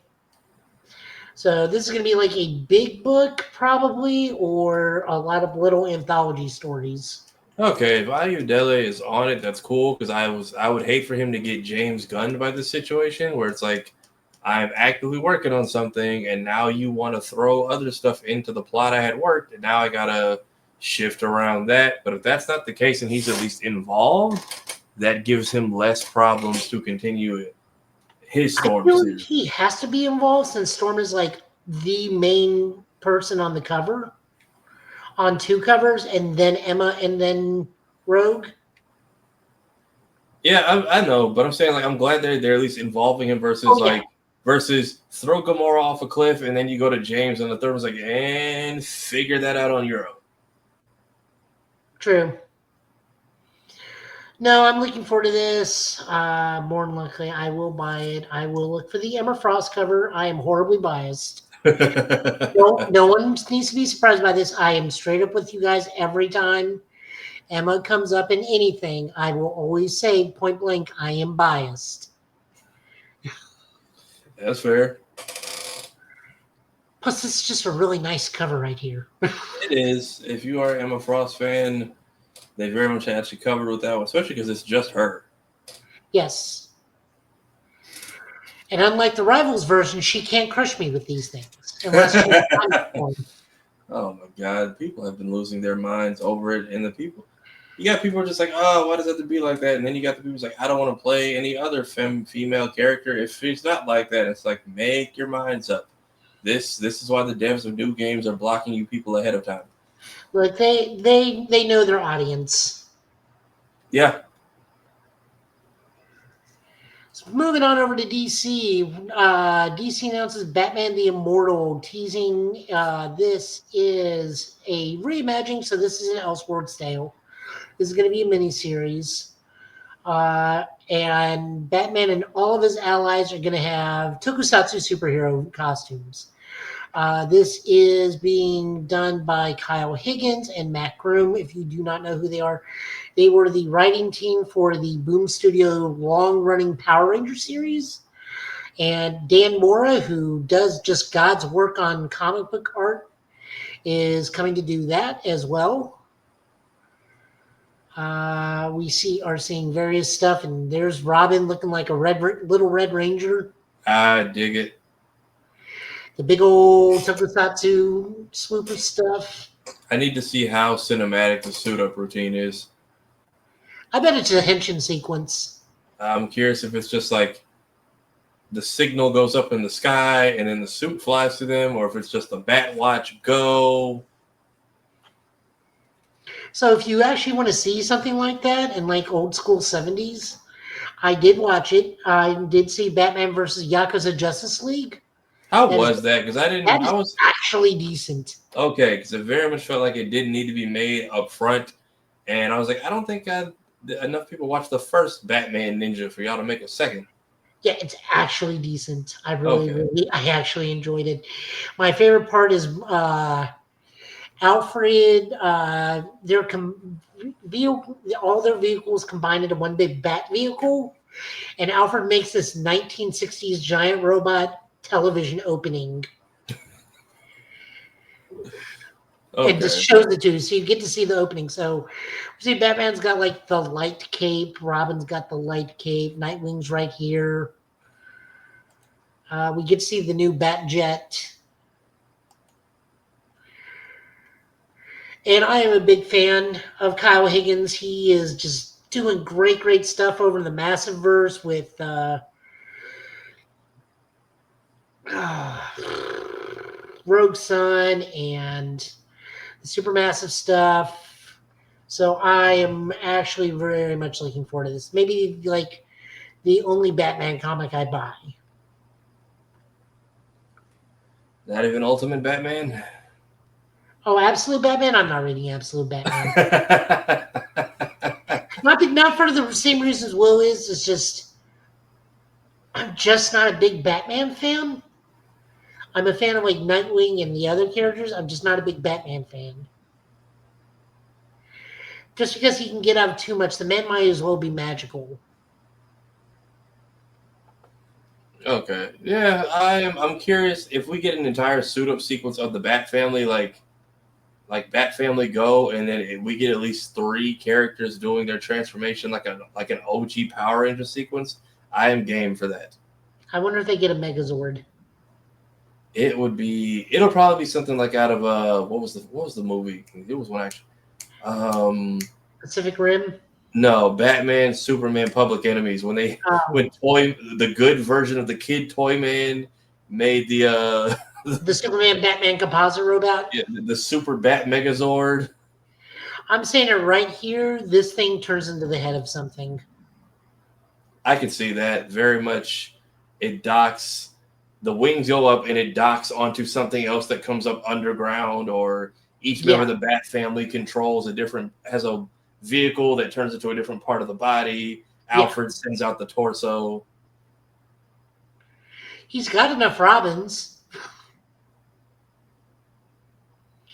So this is going to be like a big book, probably, or a lot of little anthology stories. Okay, if Ayudele is on it, that's cool, because I would hate for him to get James gunned by this situation where it's like, I'm actively working on something, and now you want to throw other stuff into the plot I had worked, and now I gotta shift around that. But if that's not the case and he's at least involved, that gives him less problems to continue his Storm I feel series. like he has to be involved since Storm is like the main person on the cover, on two covers, and then Emma, and then Rogue. Yeah, I know, but I'm saying, like, I'm glad they're at least involving him versus throw Gamora off a cliff and then you go to James and the third one's like, and figure that out on your own. True. No, I'm looking forward to this. More than likely, I will buy it. I will look for the Emma Frost cover. I am horribly biased. No one needs to be surprised by this. I am straight up with you guys every time Emma comes up in anything. I will always say point blank, I am biased. That's fair. Plus, this is just a really nice cover right here. It is. If you are an Emma Frost fan, they very much had you covered with that one, especially because it's just her. Yes. And unlike the Rivals version, she can't crush me with these things. Unless Oh my God. People have been losing their minds over it. And you got people who are just like, oh, why does it have to be like that? And then you got the people who's like, I don't want to play any other female character if it's not like that. It's like, make your minds up. This is why the devs of new games are blocking you people ahead of time. Like they know their audience. Yeah. So moving on over to DC. DC announces Batman the Immortal, teasing this is a reimagining, so this is an Elseworlds tale. This is going to be a miniseries. And Batman and all of his allies are going to have tokusatsu superhero costumes. This is being done by Kyle Higgins and Matt Groom. If you do not know who they are, they were the writing team for the Boom Studio long-running Power Ranger series. And Dan Mora, who does just God's work on comic book art, is coming to do that as well. We are seeing various stuff, and there's Robin looking like a little Red Ranger. I dig it. The big old tokusatsu swooper stuff. I need to see how cinematic the suit up routine is. I bet it's a henshin sequence. I'm curious if it's just like the signal goes up in the sky and then the suit flies to them, or if it's just a bat watch go. So if you actually want to see something like that in like old school 70s, I did watch it. I did see Batman versus Yakuza Justice League. How was that? Because I was actually decent. Okay, because it very much felt like it didn't need to be made up front. And I was like, I don't think enough people watched the first Batman Ninja for y'all to make a second. Yeah, it's actually decent. I Okay. I actually enjoyed it. My favorite part is Alfred. Vehicle, all their vehicles combined into one big bat vehicle, and Alfred makes this 1960s giant robot television opening and just Okay. shows it to you, so you get to see the opening. So, see, Batman's got like the light cape, Robin's got the light cape, Nightwing's right here. We get to see the new Bat Jet. And I am a big fan of Kyle Higgins. He is just doing great stuff over in the Massive Verse with Rogue Sun and the Supermassive stuff. So I am actually very much looking forward to this. Maybe like the only Batman comic I buy. Not even Ultimate Batman? Oh, Absolute Batman? I'm not reading Absolute Batman. Not for the same reasons Will is. It's just I'm just not a big Batman fan. I'm a fan of like Nightwing and the other characters. I'm just not a big Batman fan. Just because he can get out of too much, the man might as well be magical. Okay. Yeah, I'm curious if we get an entire suit up sequence of the Bat family, like Bat Family Go, and then we get at least 3 characters doing their transformation like an OG Power Ranger sequence. I am game for that. I wonder if they get a Megazord. It'll probably be something like out of what was the movie? It was one actually. Pacific Rim. No, Batman, Superman, Public Enemies. When the good version of the Kid Toyman made the the Superman Batman composite robot. Yeah, the Super Bat Megazord. I'm saying it right here. This thing turns into the head of something. I can see that very much. It docks. The wings go up and it docks onto something else that comes up underground, or each member of the Bat family has a vehicle that turns into a different part of the body. Alfred sends out the torso. He's got enough Robins.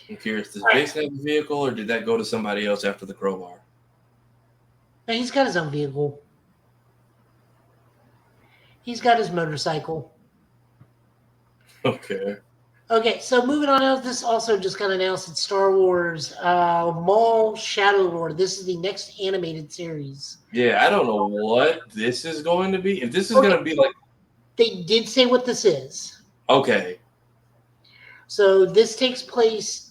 I'm curious, does Jason have a vehicle, or did that go to somebody else after the crowbar? No, he's got his own vehicle. He's got his motorcycle. Okay, so moving on out, this also just got announced at Star Wars. Maul Shadow Lord. This is the next animated series. Yeah, I don't know what this is going to be. If this is going to be like... They did say what this is. Okay. So this takes place...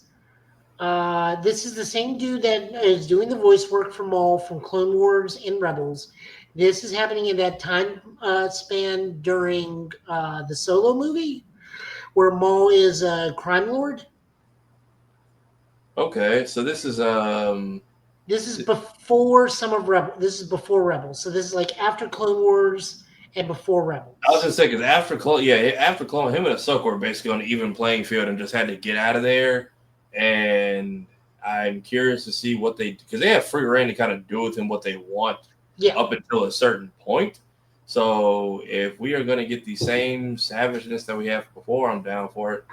this is the same dude that is doing the voice work for Maul from Clone Wars and Rebels. This is happening in that time span during the Solo movie, where Maul is a crime lord. Okay, so this is before some of Rebels. This is before Rebels. So this is like after Clone Wars and before Rebels. I was gonna say, because after Clone, him and Ahsoka were basically on an even playing field and just had to get out of there. And I'm curious to see what because they have free reign to kind of do with him what they want up until a certain point. So if we are going to get the same savageness that we have before, I'm down for it.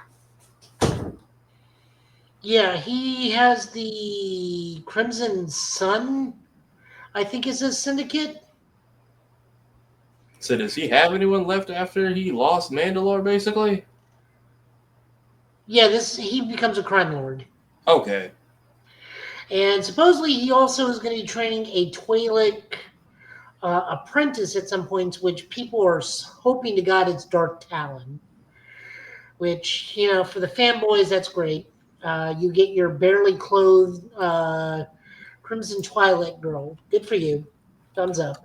Yeah, he has the Crimson Sun, I think is his syndicate. So does he have anyone left after he lost Mandalore, basically? Yeah, he becomes a crime lord. Okay. And supposedly he also is going to be training a Twi'lek apprentice at some points, which people are hoping to God it's Darth Talon. Which, for the fanboys, that's great. You get your barely clothed Crimson Twi'lek girl. Good for you. Thumbs up.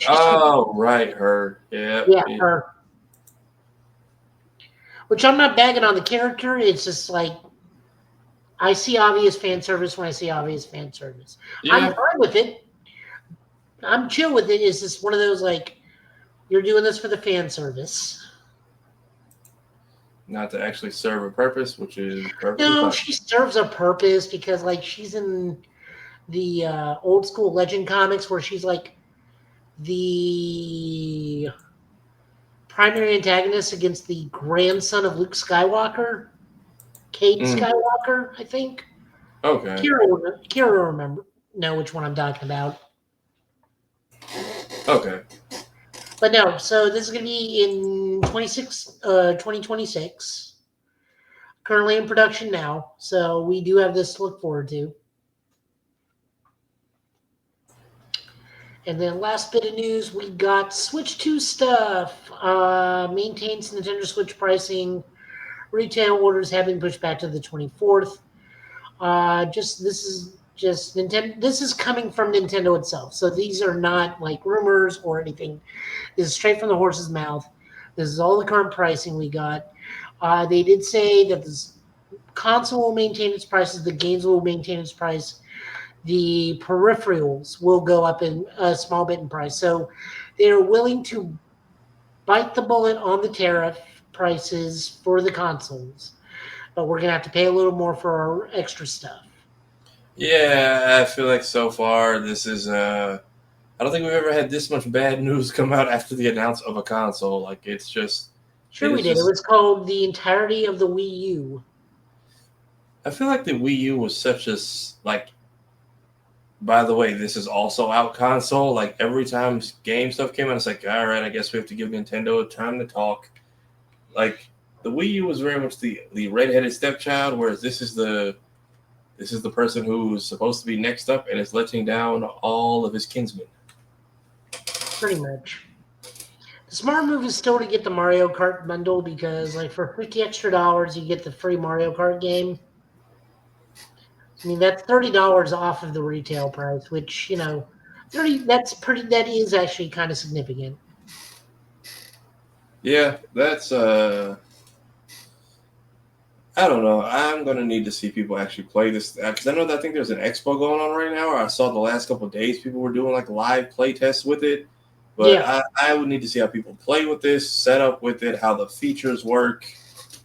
Oh, right, her. Yeah, her. Which I'm not bagging on the character. It's just like, I see obvious fan service when I see obvious fan service. Yeah. I'm fine with it. I'm chill with it. It's just one of those, like, you're doing this for the fan service. Not to actually serve a purpose, which is perfectly No, fine. she serves a purpose because, like, she's in the old school Legend comics where she's like the primary antagonist against the grandson of Luke Skywalker, Cade Skywalker, I think. Okay. Kira know which one I'm talking about. Okay. But no, so this is going to be in 2026. Currently in production now, so we do have this to look forward to. And then last bit of news, we got Switch 2 stuff. Maintains Nintendo Switch pricing. Retail orders have been pushed back to the 24th. This is just Nintendo. This is coming from Nintendo itself, so these are not like rumors or anything. This is straight from the horse's mouth. This is all the current pricing we got. They did say that this console will maintain its prices, the games will maintain its price, the peripherals will go up in a small bit in price. So they're willing to bite the bullet on the tariff prices for the consoles, but we're going to have to pay a little more for our extra stuff. Yeah, I feel like so far this is I don't think we've ever had this much bad news come out after the announce of a console. Like, it's just... Sure we did. It was called the entirety of the Wii U. I feel like the Wii U was such a... Like, by the way, this is also out console. Like, every time game stuff came out, it's like, all right, I guess we have to give Nintendo time to talk. Like, the Wii U was very much the redheaded stepchild, whereas this is the person who's supposed to be next up and is letting down all of his kinsmen. Pretty much. The smart move is still to get the Mario Kart bundle because, like, for $50 extra, you get the free Mario Kart game. I mean, that's $30 off of the retail price, which, you know, that is actually kind of significant. Yeah, that's I don't know. I'm gonna need to see people actually play this because I know that I think there's an expo going on right now. Or I saw the last couple of days people were doing like live play tests with it. But yeah. I would need to see how people play with this, set up with it, how the features work.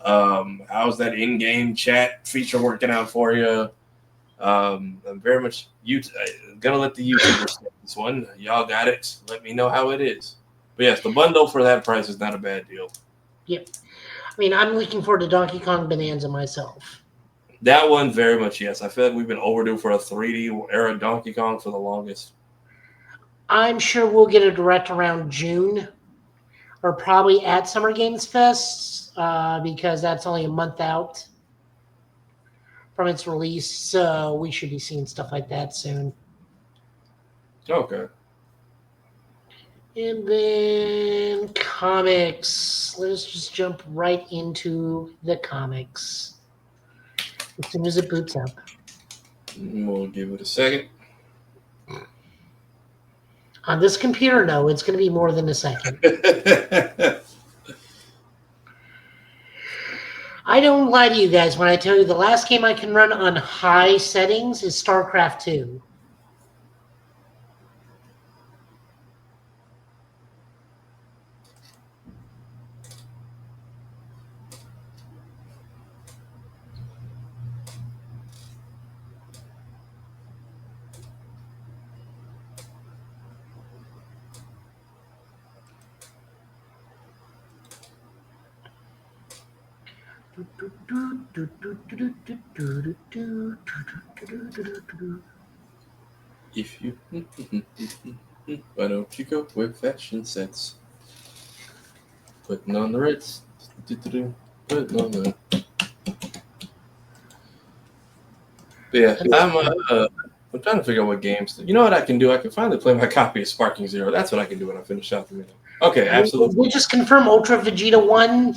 How's that in-game chat feature working out for you? I'm very much gonna let the YouTubers say this one. Y'all got it. Let me know how it is. But yes, the bundle for that price is not a bad deal. Yep. I mean, I'm looking forward to Donkey Kong Bonanza myself. That one, very much, yes. I feel like we've been overdue for a 3D era Donkey Kong for the longest. I'm sure we'll get a direct around June or probably at Summer Games Fest because that's only a month out from its release. So we should be seeing stuff like that soon. Okay. And then comics. Let's just jump right into the comics as soon as it boots up. We'll give it a second. On this computer, no, it's going to be more than a second. I don't lie to you guys when I tell you the last game I can run on high settings is StarCraft 2. If you why don't you go with fashion sense? Putting on the Ritz. Putting on the... But yeah, I'm trying to figure out what games. You know what I can do? I can finally play my copy of Sparking Zero. That's what I can do when I finish out the minute. Okay, absolutely. We just confirm Ultra Vegeta 1,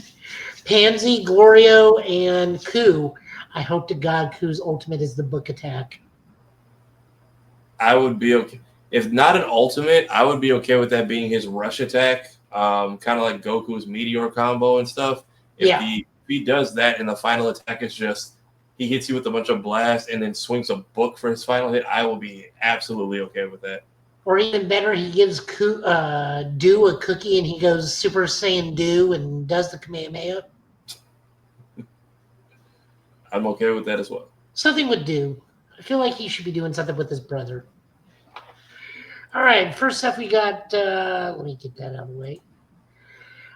Pansy, Glorio, and Ku. I hope to God Ku's ultimate is the book attack. I would be okay. If not an ultimate, I would be okay with that being his rush attack. Kind of like Goku's Meteor combo and stuff. If he does that and the final attack is just he hits you with a bunch of blasts and then swings a book for his final hit, I will be absolutely okay with that. Or even better, he gives Do a cookie and he goes Super Saiyan Do and does the Kamehameha. I'm okay with that as well. Something with Do. I feel like he should be doing something with his brother. All right, first up we got, let me get that out of the way.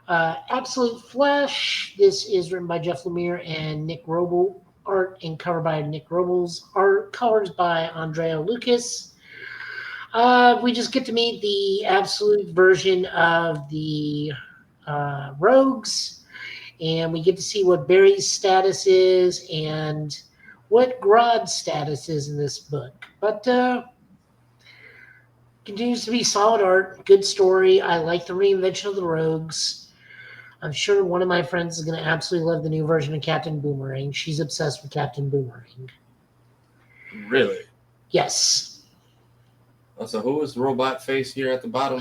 Absolute Flesh. This is written by Jeff Lemire and Nick Roble. Art and cover by Nick Robles. Art colors by Andrea Lucas. We just get to meet the Absolute version of the Rogues, and we get to see what Barry's status is and what Grodd's status is in this book. But continues to be solid art, good story. I like the reinvention of the Rogues. I'm sure one of my friends is going to absolutely love the new version of Captain Boomerang. She's obsessed with Captain Boomerang. Really? Yes. So who is the robot face here at the bottom?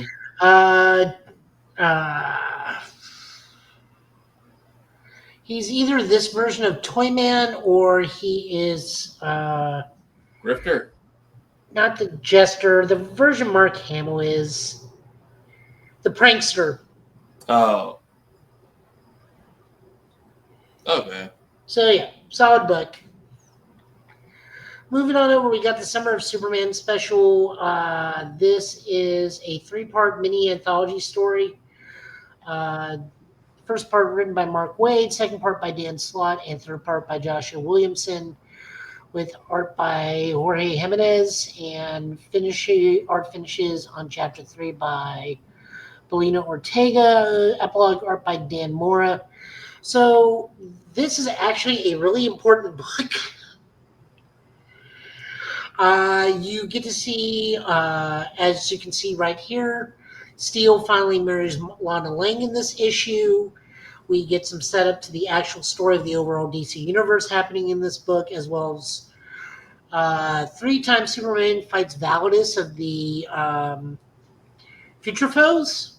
He's either this version of Toyman or he is Grifter? not the Jester. The version Mark Hamill is the Prankster. Oh. Okay. So yeah, solid book. Moving on over, we got the Summer of Superman special. This is a 3-part mini anthology story. First part written by Mark Waid, second part by Dan Slott, and third part by Joshua Williamson, with art by Jorge Jimenez, and art finishes on chapter 3 by Belina Ortega, epilogue art by Dan Mora. So this is actually a really important book. You get to see, as you can see right here, Steele finally marries Lana Lang in this issue. We get some setup to the actual story of the overall DC universe happening in this book, as well as 3-time Superman fights Validus of the Future Foes,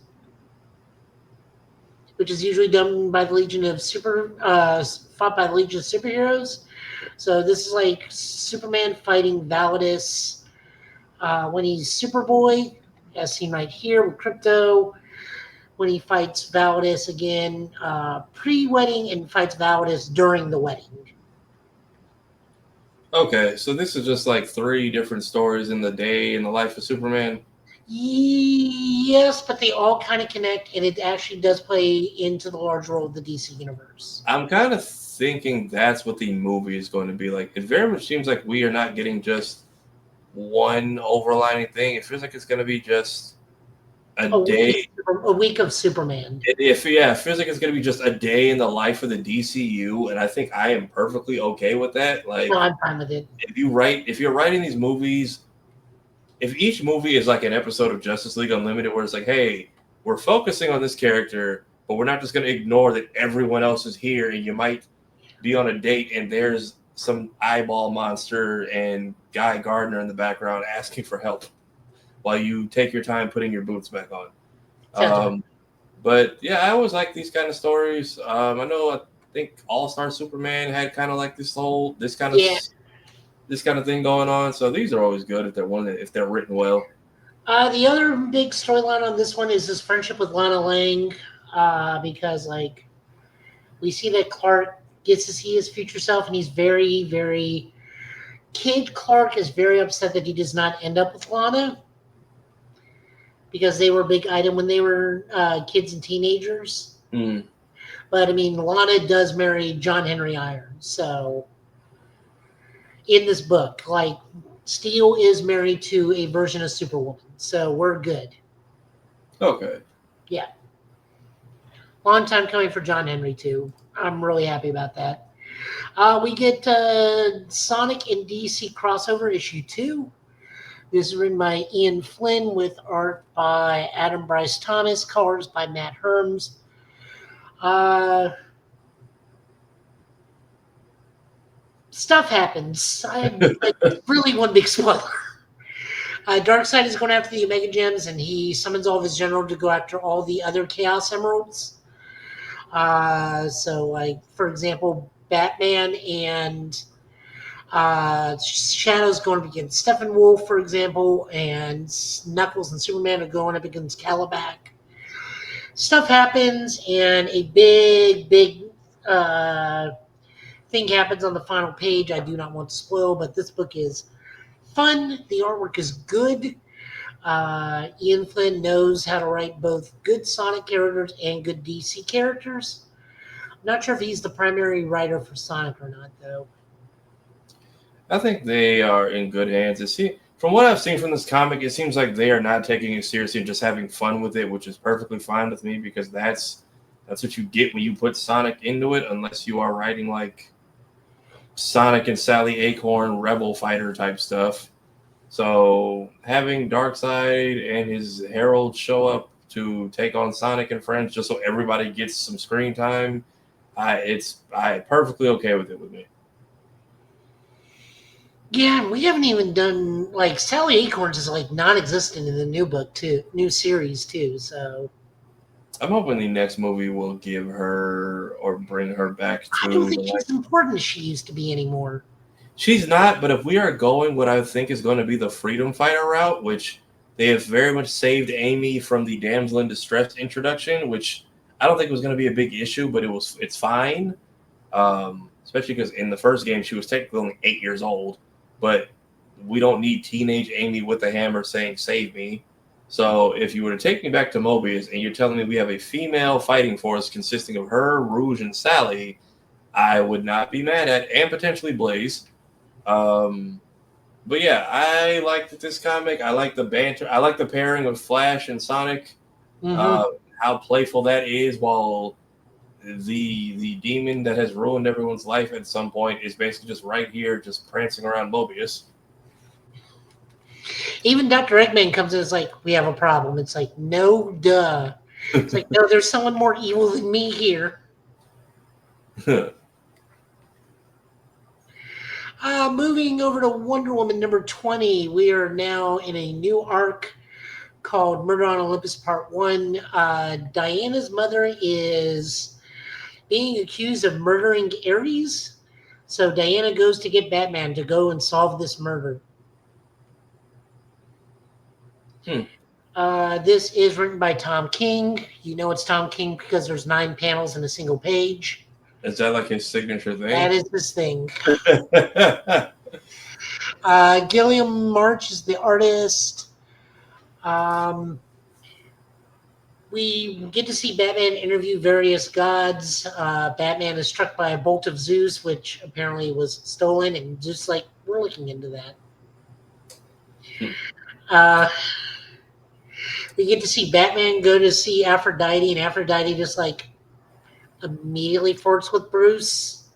which is usually done by the Legion of fought by the Legion of Superheroes. So this is like Superman fighting Validus when he's Superboy, as seen right here with Krypto. When he fights Validus again pre-wedding and fights Validus during the wedding. Okay, so this is just like 3 different stories in the day in the life of Superman? Yes, but they all kind of connect, and it actually does play into the large role of the DC universe. I'm kind of thinking that's what the movie is going to be like. It very much seems like we are not getting just one overlining thing. It feels like it's going to be just a day. A week of Superman. It feels like it's going to be just a day in the life of the DCU, and I think I am perfectly okay with that. Like, No, I'm fine with it. if you're writing these movies, if each movie is like an episode of Justice League Unlimited, where it's like, hey, we're focusing on this character, but we're not just going to ignore that everyone else is here, and you might be on a date and there's some eyeball monster and Guy Gardner in the background asking for help while you take your time putting your boots back on. But yeah, I always like these kind of stories. I think All-Star Superman had kind of like this kind of thing going on. So these are always good if they're written well. The other big storyline on this one is his friendship with Lana Lang, because like we see that Clark gets to see his future self, and he's very, very. Kid Clark is very upset that he does not end up with Lana, because they were a big item when they were kids and teenagers. Mm. But I mean, Lana does marry John Henry Irons, so in this book, like Steele is married to a version of Superwoman, so we're good. Okay. Yeah. Long time coming for John Henry too. I'm really happy about that. We get Sonic and DC crossover issue 2. This is written by Ian Flynn with art by Adam Bryce Thomas, colors by Matt Herms. Stuff happens. Really one big spoiler. Darkseid is going after the Omega Gems, and he summons all of his generals to go after all the other Chaos Emeralds. So, like, for example, Batman and Shadow's going up against Steppenwolf, for example, and Knuckles and Superman are going up against Calabac. Stuff happens, and a big thing happens on the final page. I do not want to spoil, but this book is fun. The artwork is good. Ian Flynn knows how to write both good Sonic characters and good DC characters. I'm not sure if he's the primary writer for Sonic or not, though. I think they are in good hands. From what I've seen from this comic, it seems like they are not taking it seriously and just having fun with it, which is perfectly fine with me because that's what you get when you put Sonic into it, unless you are writing like Sonic and Sally Acorn Rebel Fighter type stuff. So having Darkseid and his Herald show up to take on Sonic and friends just so everybody gets some screen time, I perfectly okay with it with me. Yeah, we haven't even done like Sally Acorns is like non-existent in the new book too, new series too. So I'm hoping the next movie will give her or bring her back to. I don't think she's important as she used to be anymore. She's not, but if we are going what I think is going to be the Freedom Fighter route, which they have very much saved Amy from the damsel in distress introduction, which I don't think was going to be a big issue, but it's fine. Especially because in the first game she was technically only 8 years old. But we don't need teenage Amy with a hammer saying, save me. So if you were to take me back to Mobius and you're telling me we have a female fighting force consisting of her, Rouge, and Sally, I would not be mad at, and potentially Blaze. But yeah, I liked this comic. I like the banter. I like the pairing of Flash and Sonic. How playful that is, while the demon that has ruined everyone's life at some point is basically just right here, just prancing around Mobius. Even Dr. Eggman comes in and is like, we have a problem. It's like, no, duh. It's like, no, there's someone more evil than me here. Moving over to Wonder Woman number 20, we are now in a new arc called Murder on Olympus Part 1. Diana's mother is being accused of murdering Ares. So Diana goes to get Batman to go and solve this murder. This is written by Tom King. You know it's Tom King because there's 9 panels in a single page. Is that like his signature thing? That is his thing. Gilliam March is the artist. We get to see Batman interview various gods. Batman is struck by a bolt of Zeus, which apparently was stolen, and just like we're looking into that. We get to see Batman go to see Aphrodite, and Aphrodite just like immediately flirts with Bruce.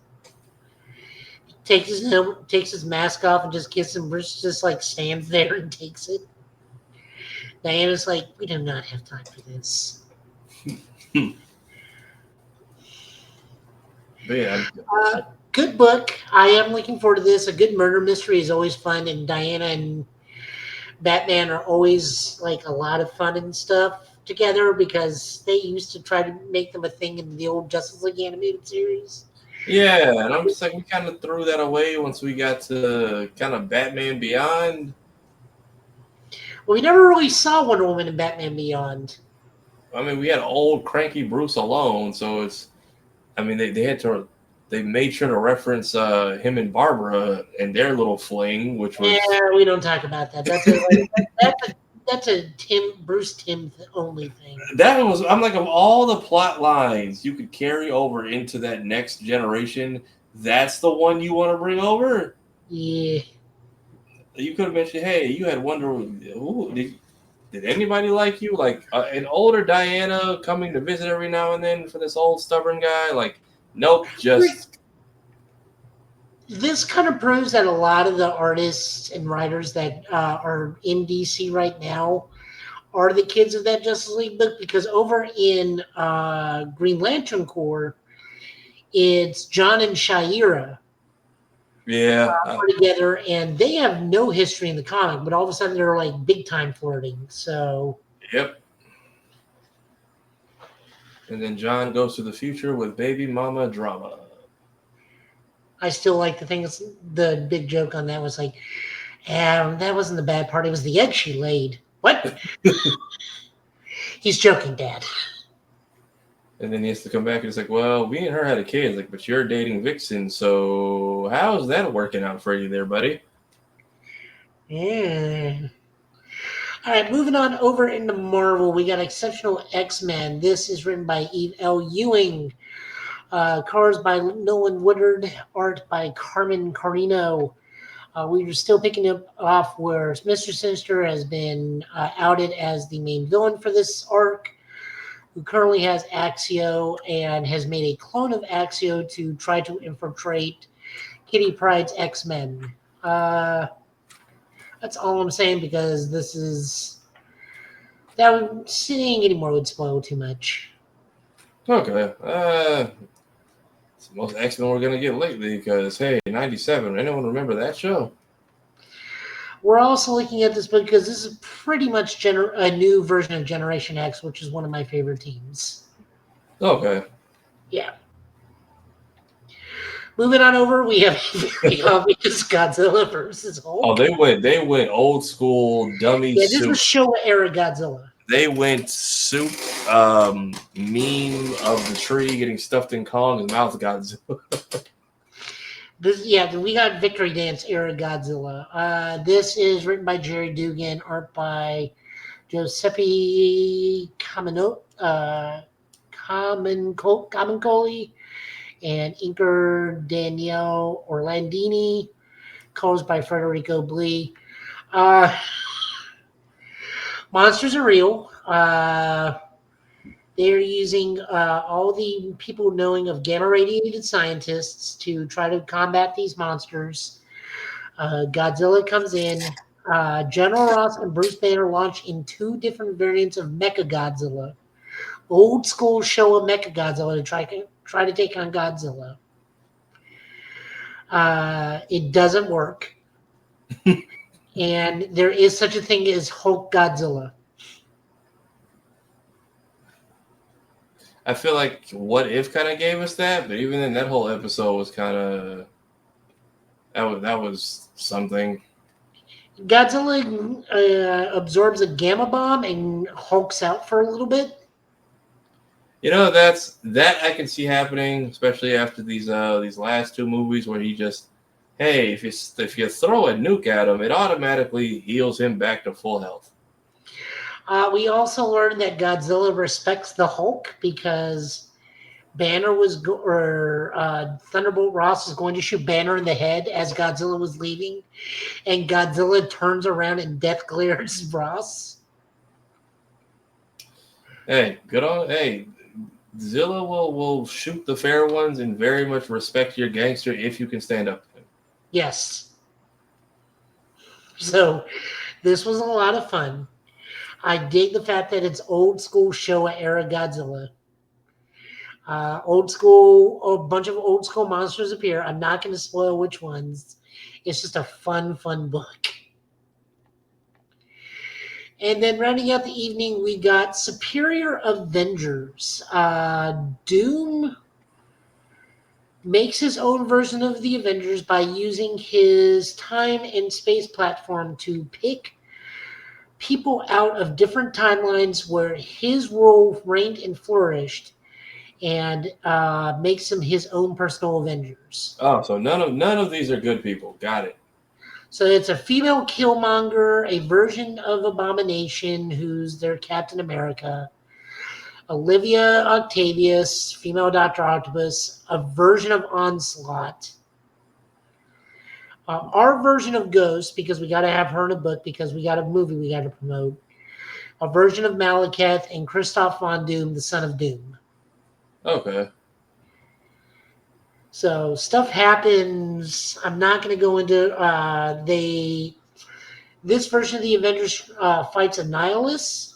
Takes his mask off and just kisses him. Bruce just like stands there and takes it. Diana's like, we do not have time for this. Good book. I am looking forward to this. A good murder mystery is always fun, and Diana and Batman are always like a lot of fun and stuff together because they used to try to make them a thing in the old Justice League animated series. Yeah, and I'm just like, we kind of threw that away once we got to kind of Batman Beyond. Well, we never really saw Wonder Woman and Batman Beyond. I mean, we had old cranky Bruce alone, so it's. I mean, they made sure to reference him and Barbara and their little fling, which was. Yeah, we don't talk about that. That's a Bruce Timm only thing. That was. I'm like, of all the plot lines you could carry over into that next generation, that's the one you want to bring over. Yeah. You could have mentioned, hey, you had Wonder Woman. Ooh, did anybody like you? Like an older Diana coming to visit every now and then for this old stubborn guy? Like, nope, just. This kind of proves that a lot of the artists and writers that are in DC right now are the kids of that Justice League book, because over in Green Lantern Corps, it's John and Shaira. Yeah. Together, and they have no history in the comic, but all of a sudden they're like big time flirting. So. Yep. And then John goes to the future with baby mama drama. I still like the big joke on that was like, that wasn't the bad part. It was the egg she laid. What? He's joking, Dad. And then he has to come back and it's like, well, me and her had a kid. It's like, but you're dating Vixen, so how's that working out for you there, buddy? Yeah. All right, moving on over into Marvel, we got Exceptional X-Men. This is written by Eve L. Ewing. Colors by Nolan Woodard. Art by Carmen Carino. We were still picking up off where Mr. Sinister has been outed as the main villain for this arc, who currently has Axio and has made a clone of Axio to try to infiltrate Kitty Pryde's X-Men. That's all I'm saying because this is... That saying anymore would spoil too much. Okay. It's the most X-Men we're going to get lately because, hey, 97. Anyone remember that show? We're also looking at this book because this is pretty much a new version of Generation X, which is one of my favorite teams. Okay. Yeah. Moving on over, we have very obvious Godzilla versus Hulk. Oh, they went old school dummy Yeah, this soup. was Showa era Godzilla. They went soup meme of the tree getting stuffed in Kong's mouth Godzilla. We got Victory Dance era Godzilla. This is written by Jerry Dugan, art by Giuseppe Camincoli, and inker Danielle Orlandini, colors by Federico Blee. Monsters are real. They're using all the people knowing of gamma radiated scientists to try to combat these monsters. Godzilla comes in. General Ross and Bruce Banner launch in 2 different variants of Mecha Godzilla. Old school Showa Mecha Godzilla to try to take on Godzilla. It doesn't work. And there is such a thing as Hulk Godzilla. I feel like What If kind of gave us that, but even then, that whole episode was kind of that was something. Godzilla absorbs a gamma bomb and hulks out for a little bit. You know, that I can see happening, especially after these last 2 movies where he just, hey, if you throw a nuke at him, it automatically heals him back to full health. We also learned that Godzilla respects the Hulk because Banner Thunderbolt Ross is going to shoot Banner in the head as Godzilla was leaving, and Godzilla turns around and death glares Ross. Hey, Zilla will shoot the fair ones and very much respect your gangster if you can stand up to him. Yes. So this was a lot of fun. I dig the fact that it's old school Showa era Godzilla. A bunch of old school monsters appear. I'm not going to spoil which ones. It's just a fun book. And then rounding out the evening, we got Superior Avengers. Doom makes his own version of the Avengers by using his time and space platform to pick people out of different timelines where his role reigned and flourished, and makes him his own personal Avengers. Oh, so none of these are good people. Got it. So it's a female Killmonger, a version of Abomination, who's their Captain America, Olivia Octavius, female Dr. Octopus, a version of Onslaught, our version of Ghost, because we got to have her in a book because we got a movie we got to promote, a version of Malekith, and Christoph Von Doom, the son of Doom. Okay. So stuff happens. I'm not going to go into this version of the Avengers fights Annihilus.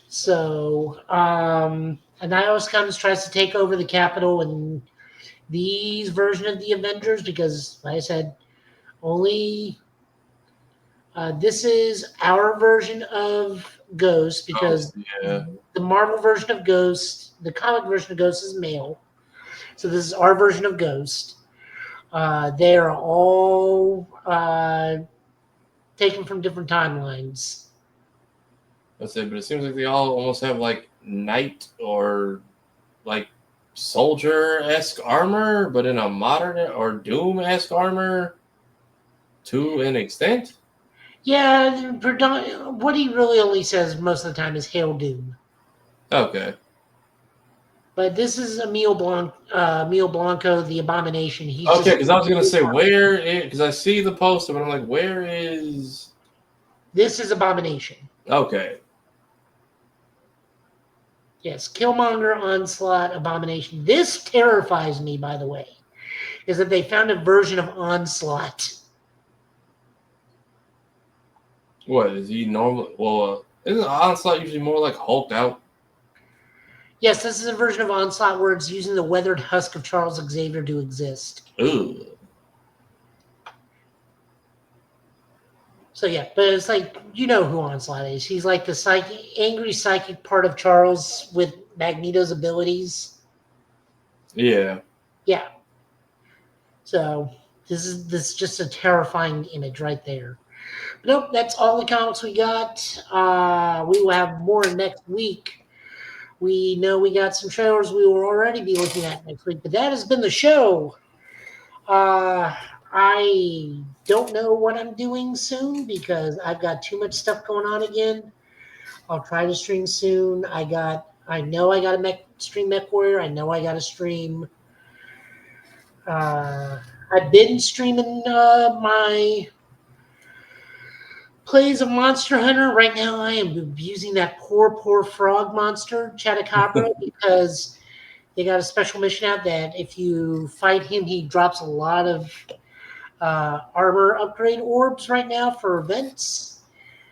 So Annihilus comes, tries to take over the Capitol, and these version of the Avengers, because like I said, only this is our version of Ghost, because the Marvel version of Ghost, the comic version of Ghost is male. So this is our version of Ghost. They are all taken from different timelines. I said, but it seems like they all almost have like knight or like soldier-esque armor, but in a modern or Doom-esque armor to an extent. Yeah, what he really only says most of the time is "Hail Doom." Okay. But this is Emil Blanco, the Abomination. He's Okay, just because I was gonna say because I see the poster, but I'm like, where is? this is Abomination. Okay. Yes, Killmonger, Onslaught, Abomination. This terrifies me, by the way, is that they found a version of Onslaught. What is he normal? Well, isn't Onslaught usually more like hulked out? Yes, this is a version of Onslaught where it's using the weathered husk of Charles Xavier to exist. Ugh. So yeah, but it's like, you know who Onslaught is. He's like the angry psychic part of Charles with Magneto's abilities. Yeah. Yeah. So this is just a terrifying image right there. But nope, that's all the comics we got. We will have more next week. We know we got some trailers we will already be looking at next week, but that has been the show. I don't know what I'm doing soon because I've got too much stuff going on again. I'll try to stream soon. I know I got to stream MechWarrior. I know I got to stream. I've been streaming my plays of Monster Hunter. Right now, I am abusing that poor frog monster, Chattacabra, because they got a special mission out that if you fight him, he drops a lot of armor upgrade orbs right now for events.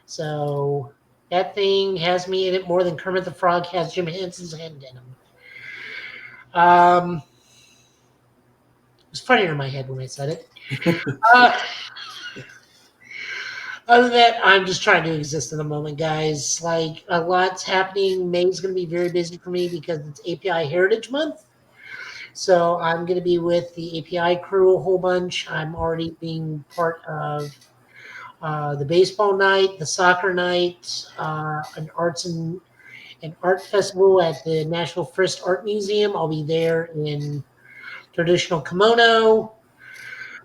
So that thing has me in it more than Kermit the Frog has Jim Henson's hand in him. It was funnier in my head when I said it. Other than that, I'm just trying to exist in the moment, guys. Like, a lot's happening. May's going to be very busy for me because it's API Heritage Month. So I'm going to be with the API crew a whole bunch. I'm already being part of the baseball night, the soccer night, an art festival at the National Frist Art Museum. I'll be there in traditional kimono,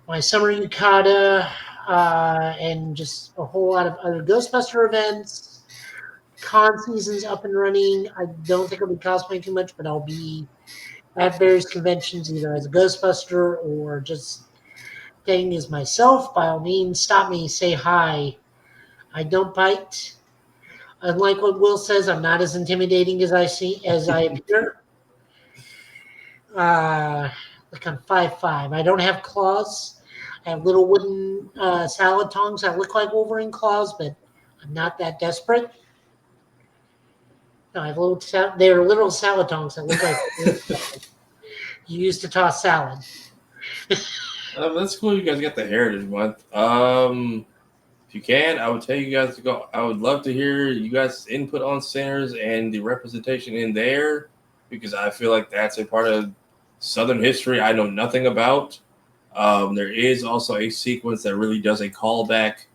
my summer yukata, and just a whole lot of other Ghostbuster events. Con season's up and running. I don't think I'll be cosplaying too much, but I'll be at various conventions either as a Ghostbuster or just staying as myself. By all means, stop me, say hi. I don't bite. Unlike what Will says, I'm not as intimidating as I appear. Like I'm 5'5". I don't have claws. I have little wooden salad tongs that look like Wolverine claws, but I'm not that desperate. No, I have they're little salad tongs that look like you used to toss salad. That's cool. You guys got the Heritage Month. If you can, I would tell you guys to go. I would love to hear you guys' input on centers and the representation in there because I feel like that's a part of Southern history I know nothing about. There is also a sequence that really does a callback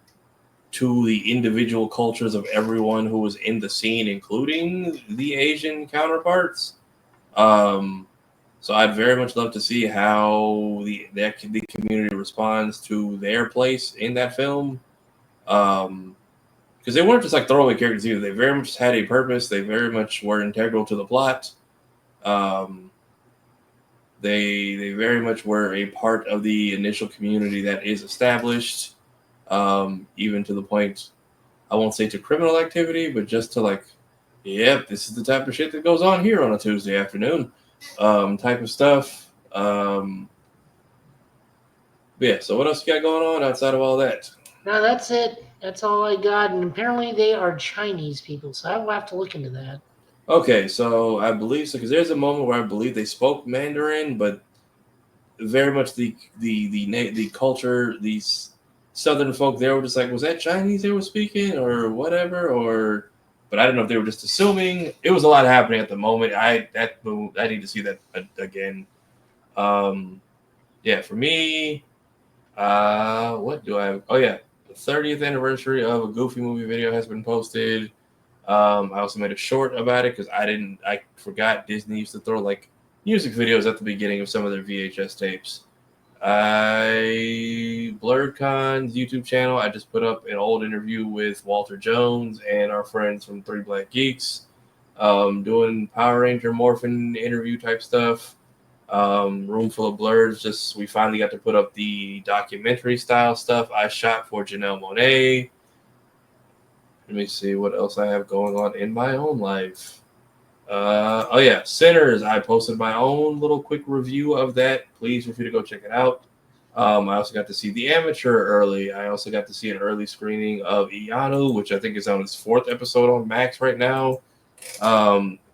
to the individual cultures of everyone who was in the scene, including the Asian counterparts. So I'd very much love to see how the community responds to their place in that film. Because they weren't just like throwaway characters either. They very much had a purpose. They very much were integral to the plot. They very much were a part of the initial community that is established, even to the point, I won't say to criminal activity, but just to like, yep, this is the type of shit that goes on here on a Tuesday afternoon, type of stuff. Yeah, so what else you got going on outside of all that? No, that's it. That's all I got. And apparently they are Chinese people, so I will have to look into that. Okay, so I believe so because there's a moment where I believe they spoke Mandarin, but very much the culture, these Southern folk, they were just like, was that Chinese they were speaking or whatever, or but I don't know if they were just assuming. It was a lot happening at the moment. I need to see that again. Yeah, for me, what do I have? Oh yeah, the 30th anniversary of a Goofy movie video has been posted. I also made a short about it because I forgot Disney used to throw like music videos at the beginning of some of their VHS tapes. BlurredCon's YouTube channel, I just put up an old interview with Walter Jones and our friends from Three Black Geeks, doing Power Ranger Morphin interview type stuff. Room Full of Blurs, we finally got to put up the documentary style stuff I shot for Janelle Monáe. Let me see what else I have going on in my own life. Sinners. I posted my own little quick review of that. Please feel free to go check it out. I also got to see The Amateur early. I also got to see an early screening of Ianu, which I think is on its 4th episode on Max right now.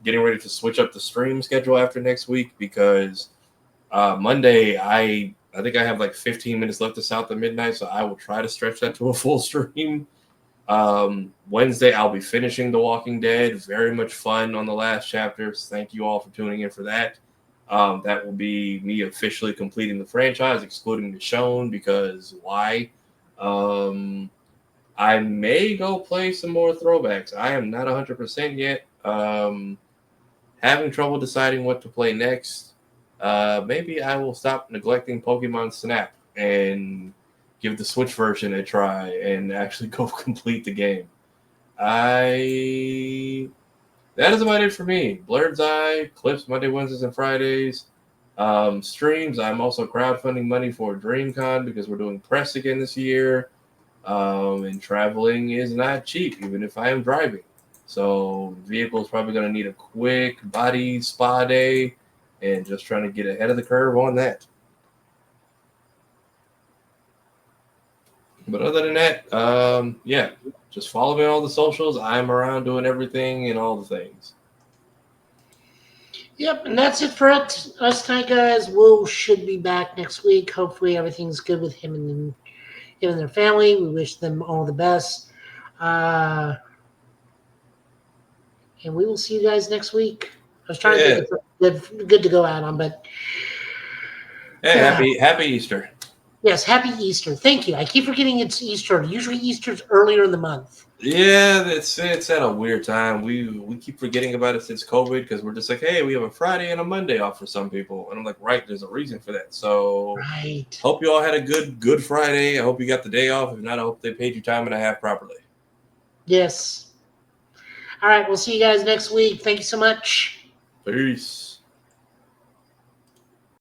Getting ready to switch up the stream schedule after next week because Monday I think I have like 15 minutes left to South of Midnight, so I will try to stretch that to a full stream. Wednesday, I'll be finishing The Walking Dead. Very much fun on the last chapters. Thank you all for tuning in for that. That will be me officially completing the franchise, excluding Michonne, because why? I may go play some more throwbacks. I am not 100% yet. Having trouble deciding what to play next. Maybe I will stop neglecting Pokemon Snap and give the Switch version a try and actually go complete the game. That is about it for me. Blurred's Eye, clips Monday, Wednesdays, and Fridays. Streams, I'm also crowdfunding money for DreamCon because we're doing press again this year. And traveling is not cheap, even if I am driving. So vehicle is probably going to need a quick body spa day and just trying to get ahead of the curve on that. But other than that, just follow me on all the socials. I'm around doing everything and all the things. Yep, and that's it for us tonight, guys. Should be back next week. Hopefully everything's good with him and their family. We wish them all the best. And we will see you guys next week. I was trying to think of something good to go out on, but hey, happy Easter. Yes, happy Easter. Thank you. I keep forgetting it's Easter. Usually Easter's earlier in the month. Yeah, it's at a weird time. We keep forgetting about it since COVID because we're just like, hey, we have a Friday and a Monday off for some people. And I'm like, right, there's a reason for that. So hope you all had a good Friday. I hope you got the day off. If not, I hope they paid you time and a half properly. Yes. All right, we'll see you guys next week. Thank you so much. Peace.